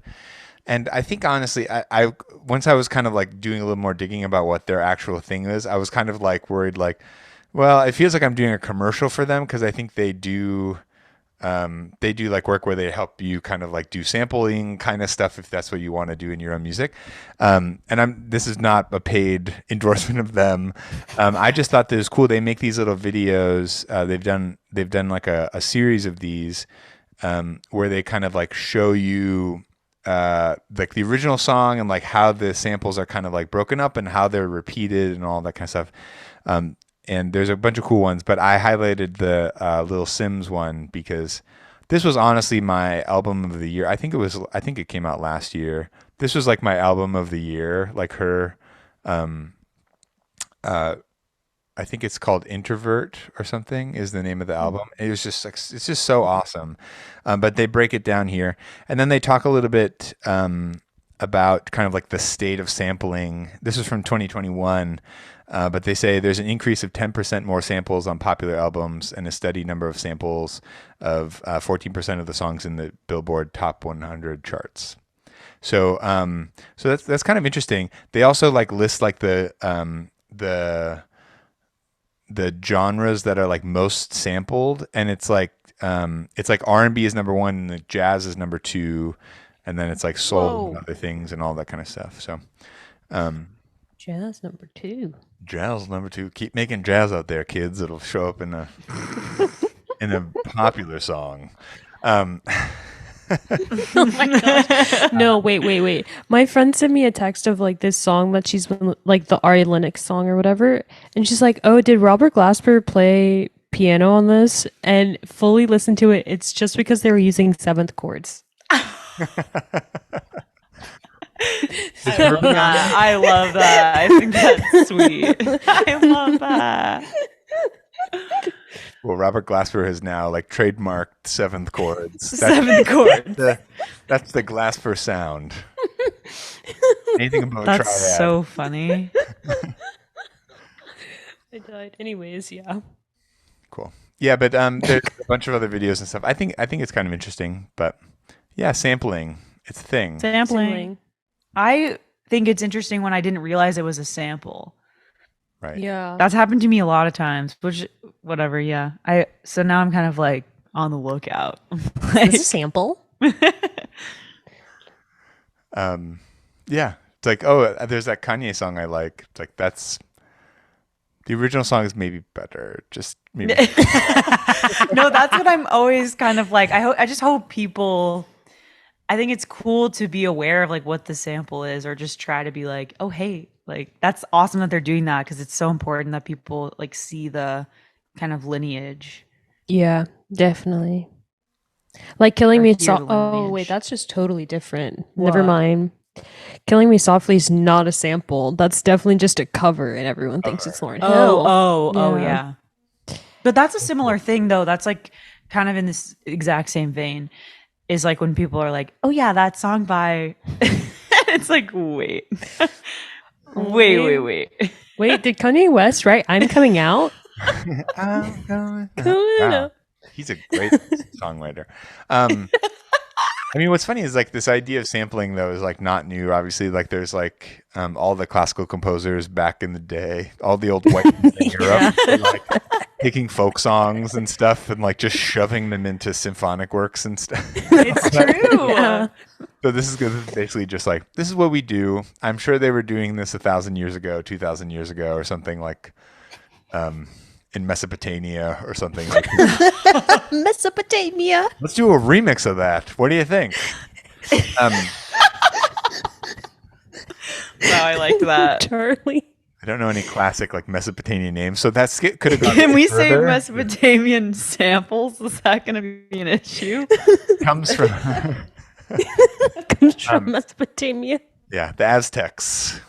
and I think honestly, I once I was kind of like doing a little more digging about what their actual thing is, I was kind of like worried, like, well, it feels like I'm doing a commercial for them because I think they do like work where they help you kind of like do sampling kind of stuff if that's what you want to do in your own music. And this is not a paid endorsement of them. I just thought that it was cool. They make these little videos. They've done like a series of these where they kind of like show you like the original song and like how the samples are kind of like broken up and how they're repeated and all that kind of stuff. And there's a bunch of cool ones, but I highlighted the Lil Sims one because this was honestly my album of the year. I think it came out last year. This was like my album of the year, like her, I think it's called Introvert or something is the name of the album. It was just like, it's just so awesome. But they break it down here. And then they talk a little bit about kind of like the state of sampling. This is from 2021. But they say there's an increase of 10% more samples on popular albums and a steady number of samples of 14% of the songs in the Billboard Top 100 charts. So that's kind of interesting. They also like list like the genres that are like most sampled, and it's like R&B is number one, and the jazz is number two, and then it's like soul and other things and all that kind of stuff. So, Jazz number 2. Jazz number 2. Keep making jazz out there, kids. It'll show up in a popular song. Oh my gosh. No, wait. My friend sent me a text of like this song that she's been like the Ari Lennox song or whatever, and she's like, "Oh, did Robert Glasper play piano on this?" And fully listen to it. It's just because they were using 7th chords. I love that. I think that's sweet. I love that. Well, Robert Glasper has now like trademarked 7th chords. 7th chords. That's the Glasper sound. Anything above That's triad. so funny. I died. Anyways, yeah. Cool. Yeah, but there's a bunch of other videos and stuff. I think it's kind of interesting, but yeah, sampling. It's a thing. Sampling. I think it's interesting when I didn't realize it was a sample. Right. Yeah. That's happened to me a lot of times, which whatever, yeah. So now I'm kind of like on the lookout. Is this a sample? Yeah, it's like, oh, there's that Kanye song I like. It's like that's the original song is maybe better. Just maybe. No, that's what I'm always kind of like. I just hope people. I think it's cool to be aware of like what the sample is, or just try to be like, oh hey, like that's awesome that they're doing that because it's so important that people like see the kind of lineage. Yeah, definitely. Like Killing Or Me hear the Softly. Oh, wait, lineage. that's just totally different. Never What? mind. Killing Me Softly is not a sample. That's definitely just a cover, and everyone thinks it's Lauryn Hill. Oh, yeah. But that's a similar thing, though. That's like kind of in this exact same vein. Is like when people are like, "Oh yeah, that song by," it's like, wait, wait. Wait, did Kanye West write "I'm Coming Out"? I'm going Coming wow. out. He's a great songwriter. I mean, what's funny is like this idea of sampling though is like not new. Obviously, like there's like all the classical composers back in the day, all the old white men in Europe, were, like taking folk songs and stuff and like just shoving them into symphonic works and stuff. It's true. Yeah. So this is basically just like this is what we do. I'm sure they were doing this 1,000 years ago, 2,000 years ago, or something like in Mesopotamia or something like that. Mesopotamia. Let's do a remix of that. What do you think? Wow, I like that. Charlie. I don't know any classic like Mesopotamian names, so that's could have gone. Can we say further. Mesopotamian samples? Is that going to be an issue? Comes from Comes from Mesopotamia. yeah, the Aztecs.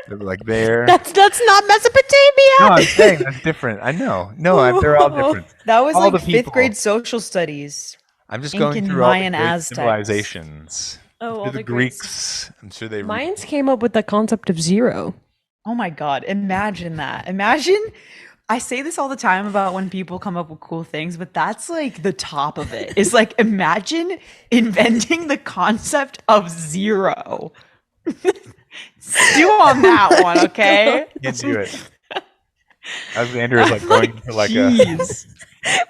They were like there. That's not Mesopotamia. No, I'm saying that's different. I know. No, they're all different. That was All like the fifth people. grade social studies. I'm just Incan, going through all the Mayan, great Aztecs. civilizations. Oh, all the the great Greeks. I'm sure they. Mayans came up with the concept of zero. Oh my God. Imagine that. Imagine. I say this all the time about when people come up with cool things, but that's like the top of it. Is like imagine inventing the concept of zero. Stew on that one, okay? Can't do it. Alexandria is like going to like Jeez.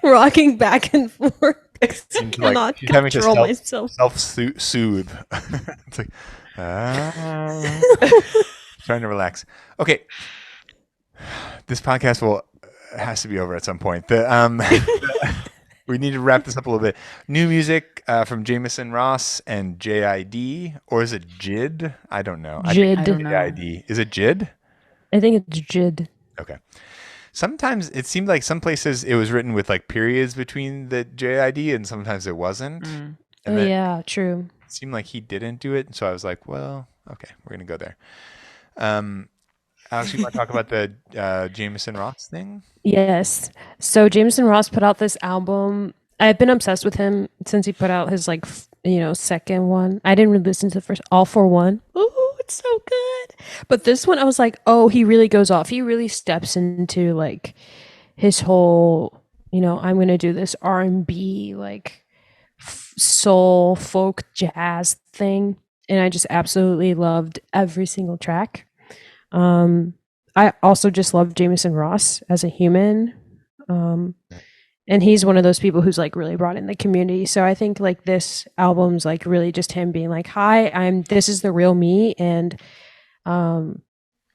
Rocking back and forth. into like Cannot she's having to control myself. self-soothe. It's like trying to relax. Okay, this podcast has to be over at some point. We need to wrap this up a little bit. New music from Jameson Ross and JID, or is it JID? I don't know. JID. I don't know. JID. Is it JID? I think it's JID. Okay. Sometimes it seemed like some places it was written with like periods between the JID, and sometimes it wasn't. And then Yeah, true. it seemed like he didn't do it, so I was like, well, okay, we're gonna go there. Alex, you want to talk about the Jameson Ross thing? Yes. So Jameson Ross put out this album. I've been obsessed with him since he put out his second one. I didn't really listen to the first All for One. Oh, it's so good. But this one I was like, oh, he really goes off. He really steps into like his whole, I'm going to do this R&B like soul folk jazz thing, and I just absolutely loved every single track. I also just love Jameson Ross as a human. And he's one of those people who's like really brought in the community. So I think like this album's like really just him being like, hi, this is the real me. And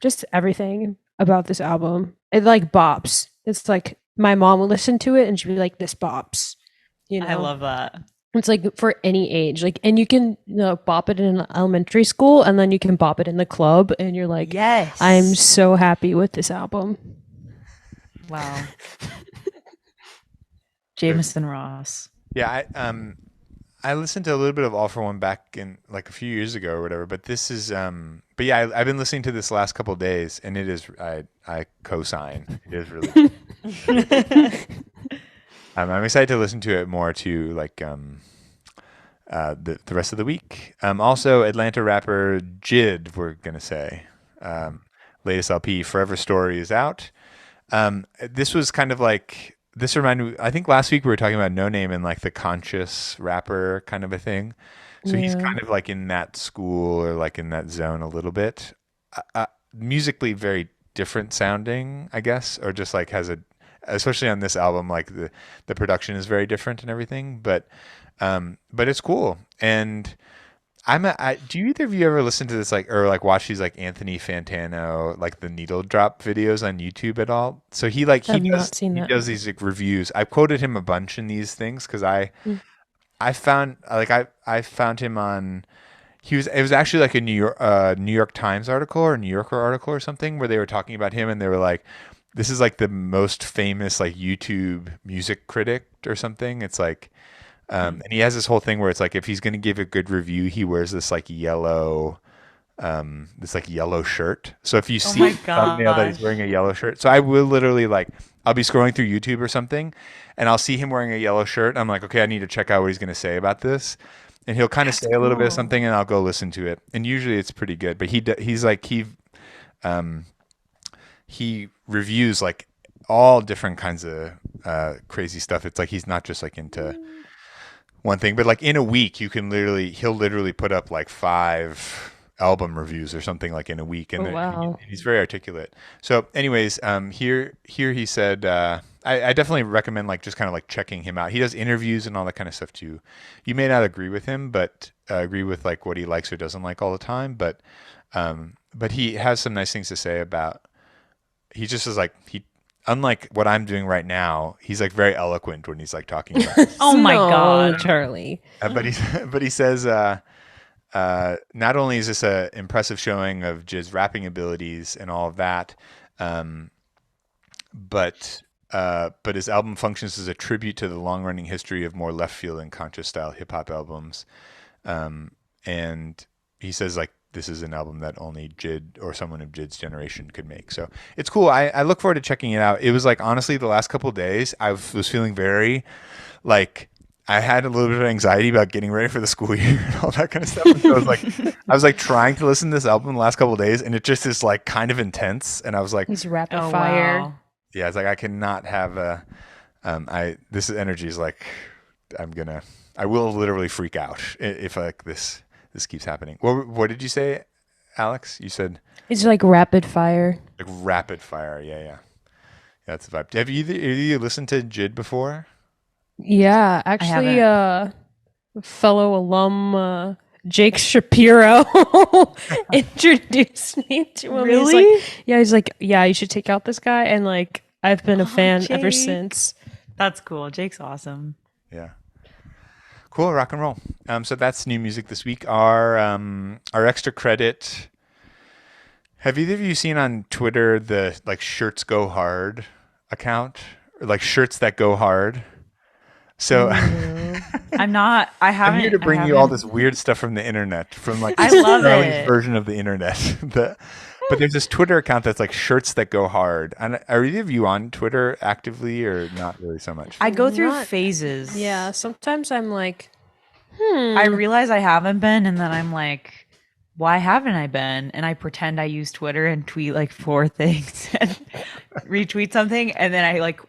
just everything about this album. It like bops. It's like my mom will listen to it and she'd be like, this bops. I love that. It's like for any age, like, and you can bop it in elementary school, and then you can bop it in the club, and you're like, Yes. I'm so happy with this album. Wow. Jameson Ross. Yeah, I listened to a little bit of All for One back in like a few years ago or whatever, but this is but yeah, I've been listening to this last couple of days, and it is I co-sign. It is really good. I'm excited to listen to it more too, like the rest of the week. Also, Atlanta rapper JID, we're gonna say, latest LP Forever Story is out. This was kind of like this reminded me. I think last week we were talking about No Name and like the conscious rapper kind of a thing. So he's kind of like in that school or like in that zone a little bit. Musically very different sounding, I guess, or just like has especially on this album, like the production is very different and everything, but it's cool. And Do either of you ever listen to this or watch these Anthony Fantano the needle drop videos on YouTube at all? So he I've not seen that. does these reviews. I quoted him a bunch in these things because I found I found him on. It was actually a New York Times article or New Yorker article or something where they were talking about him and they were like, this is the most famous YouTube music critic or something. It's and he has this whole thing where it's if he's going to give a good review, he wears this yellow, yellow shirt. So if you see the thumbnail that he's wearing a yellow shirt, so I will literally I'll be scrolling through YouTube or something, and I'll see him wearing a yellow shirt. I'm like, okay, I need to check out what he's going to say about this, and he'll kind of say a little bit of something, and I'll go listen to it, and usually it's pretty good. But he reviews all different kinds of crazy stuff. It's he's not just into one thing, but in a week he'll literally put up 5 album reviews or something in a week, and he's very articulate. So anyways, here he said, I definitely recommend just kind of checking him out. He does interviews and all that kind of stuff too. You may not agree with him, but agree with what he likes or doesn't like all the time, but he has some nice things to say about. He just is unlike what I'm doing right now, he's very eloquent when he's talking about it. Oh my God, Charlie. But he says, not only is this an impressive showing of Jid's rapping abilities and all of that, but his album functions as a tribute to the long-running history of more left-field and conscious style hip-hop albums. And he says this is an album that only Jid or someone of Jid's generation could make. So it's cool. I look forward to checking it out. It was honestly, the last couple of days, I was feeling very I had a little bit of anxiety about getting ready for the school year and all that kind of stuff. And so I was trying to listen to this album the last couple of days, and it just is kind of intense. And I was he's rapid fire. Wow. Yeah, it's I cannot have this energy is I will literally freak out if this keeps happening. What did you say, Alex? You said it's rapid fire. Rapid fire. Yeah. That's the vibe. Have you listened to Jid before? Yeah, actually, fellow alum Jake Shapiro introduced me to him. Really? He's you should take out this guy, and I've been a fan Jake. ever since. That's cool. Jake's awesome. Yeah. Cool, rock and roll. So that's new music this week. Our extra credit. Have either of you seen on Twitter the Shirts Go Hard account, or Shirts That Go Hard? So I'm not. I haven't. I'm here to bring you all this weird stuff from the internet, from I love early version of the internet. But there's this Twitter account that's Shirts That Go Hard. And are either of you on Twitter actively or not really so much? I go through phases. Yeah, sometimes I'm I realize I haven't been, and then I'm why haven't I been? And I pretend I use Twitter and tweet 4 things and retweet something, and then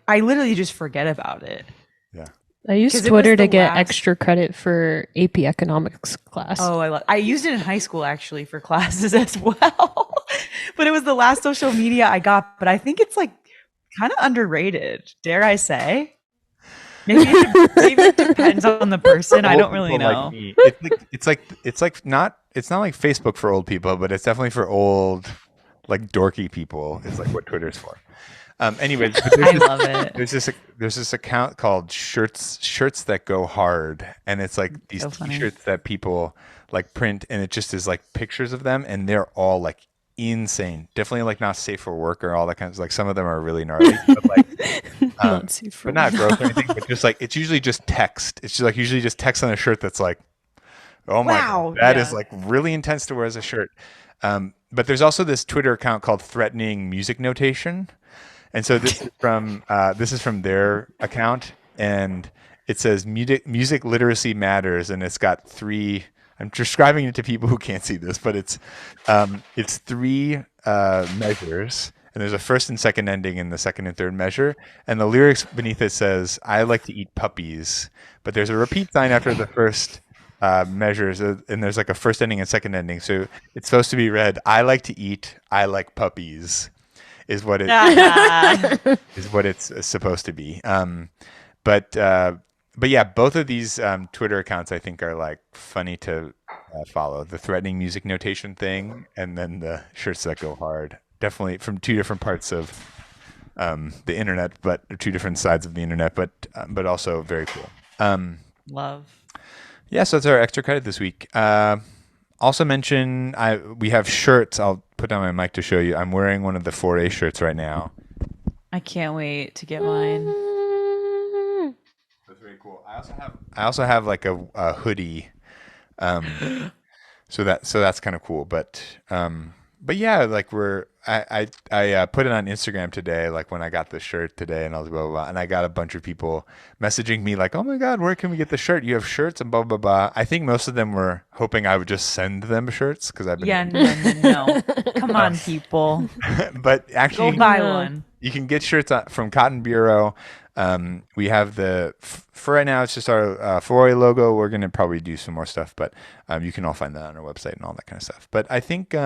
I literally just forget about it. Yeah. I use Twitter to get extra credit for AP economics class. Oh, I used it in high school actually for classes as well. But it was the last social media I got. But I think it's kind of underrated, dare I say? Maybe it depends on the person. I don't really know. It's not like Facebook for old people, but it's definitely for old dorky people. It's what Twitter's for. Anyway, I love it. There's this account called Shirts That Go Hard, and it's these T-shirts that people print, and it just is pictures of them, and they're all insane. Definitely not safe for work or all that kind of some of them are really gnarly, but not safe for but not gross or anything. But just it's usually just text. It's just usually just text on a shirt that's oh my God, that is really intense to wear as a shirt. But there's also this Twitter account called Threatening Music Notation. And so this is from their account, and it says music literacy matters, and it's got 3. I'm describing it to people who can't see this, but it's 3 measures, and there's a first and second ending in the second and third measure, and the lyrics beneath it says, "I like to eat puppies," but there's a repeat sign after the first measures, and there's a first ending and second ending, so it's supposed to be read, "I like to eat, I like puppies." Is what it's supposed to be. But yeah, both of these Twitter accounts I think are funny to follow: the threatening music notation thing, and then the shirts that go hard. Definitely from two different parts of the internet, but two different sides of the internet, but also very cool. Love. Yeah, so that's our extra credit this week. Also mention we have shirts. I'll put down my mic to show you. I'm wearing one of the Foray shirts right now. I can't wait to get mine. That's very cool. I also have like a hoodie. So that's kind of cool. But yeah, like I put it on Instagram today, like when I got the shirt today, and I was blah, blah, blah, and I got a bunch of people messaging me like, "Oh my God, where can we get the shirt? You have shirts," and blah blah blah. I think most of them were hoping I would just send them shirts because I've been no. Come on, people. But actually, go buy one. You can get shirts from Cotton Bureau. We have for right now, it's just our Foray logo. We're going to probably do some more stuff, but you can all find that on our website and all that kind of stuff. But I think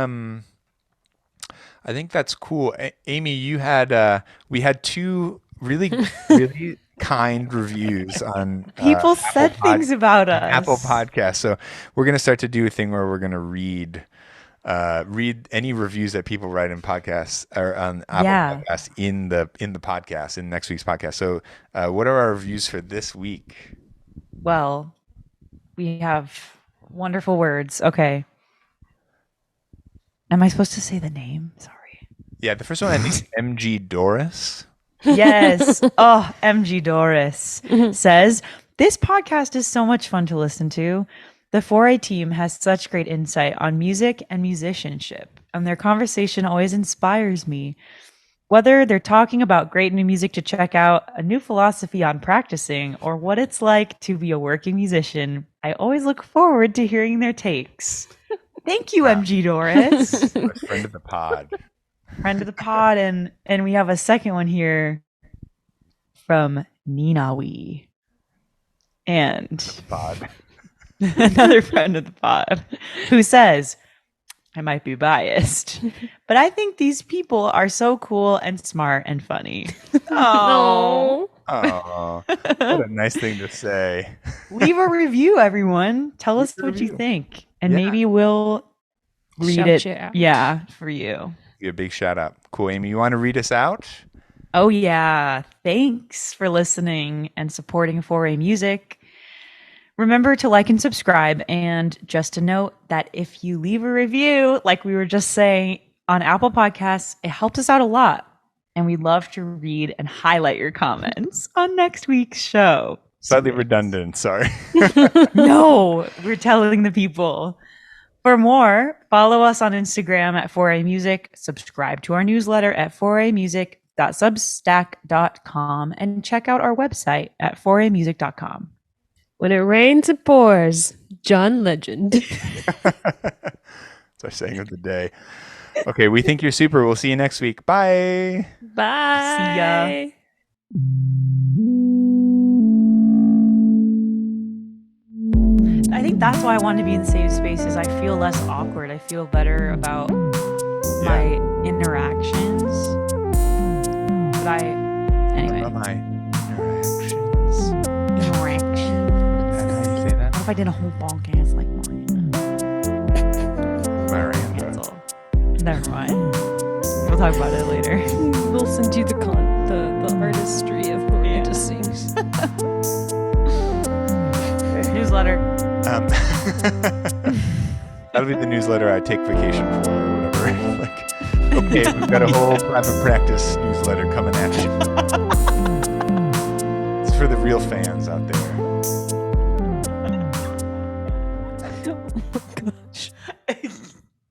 that's cool. Amy, you had we had two really really kind reviews on people said things about us. Apple Podcasts. So we're going to start to do a thing where we're going to read any reviews that people write in podcasts or on Apple Podcasts in the podcast in next week's podcast. So what are our reviews for this week? Well, we have wonderful words. Okay. Am I supposed to say the name? Sorry. Yeah, the first one I think is MG Doris. Yes. Oh, MG Doris says, "This podcast is so much fun to listen to. The Foray team has such great insight on music and musicianship, and their conversation always inspires me. Whether they're talking about great new music to check out, a new philosophy on practicing, or what it's like to be a working musician, I always look forward to hearing their takes." Thank you, MG Doris. Friend of the pod. Friend of the pod, and we have a second one here from Ninawi. And pod. Another friend of the pod who says, "I might be biased, but I think these people are so cool and smart and funny." Oh, what a nice thing to say. Leave a review, everyone. Tell us what you think, and maybe we'll read Shout you out. Yeah, for you. Give you a big shout out. Cool, Amy. You want to read us out? Oh yeah. Thanks for listening and supporting Foray Music. Remember to like and subscribe, and just a note that if you leave a review, like we were just saying on Apple Podcasts, it helps us out a lot, and we'd love to read and highlight your comments on next week's show. Slightly redundant, sorry. No, we're telling the people. For more, follow us on Instagram at Foray Music, subscribe to our newsletter at foraymusic.substack.com, and check out our website at foraymusic.com. When it rains, it pours. John Legend. That's our saying of the day. Okay, we think you're super. We'll see you next week. Bye. Bye. See ya. I think that's why I want to be in safe spaces. I feel less awkward. I feel better about my interactions. But anyway. My interactions. What if I did a whole bonk ass like Miranda? Never mind. We'll talk about it later. We'll send you the artistry of what we just sing. Newsletter. That'll be the newsletter I take vacation for or whatever. Okay, we've got a whole private practice newsletter coming at you. It's for the real fans out there.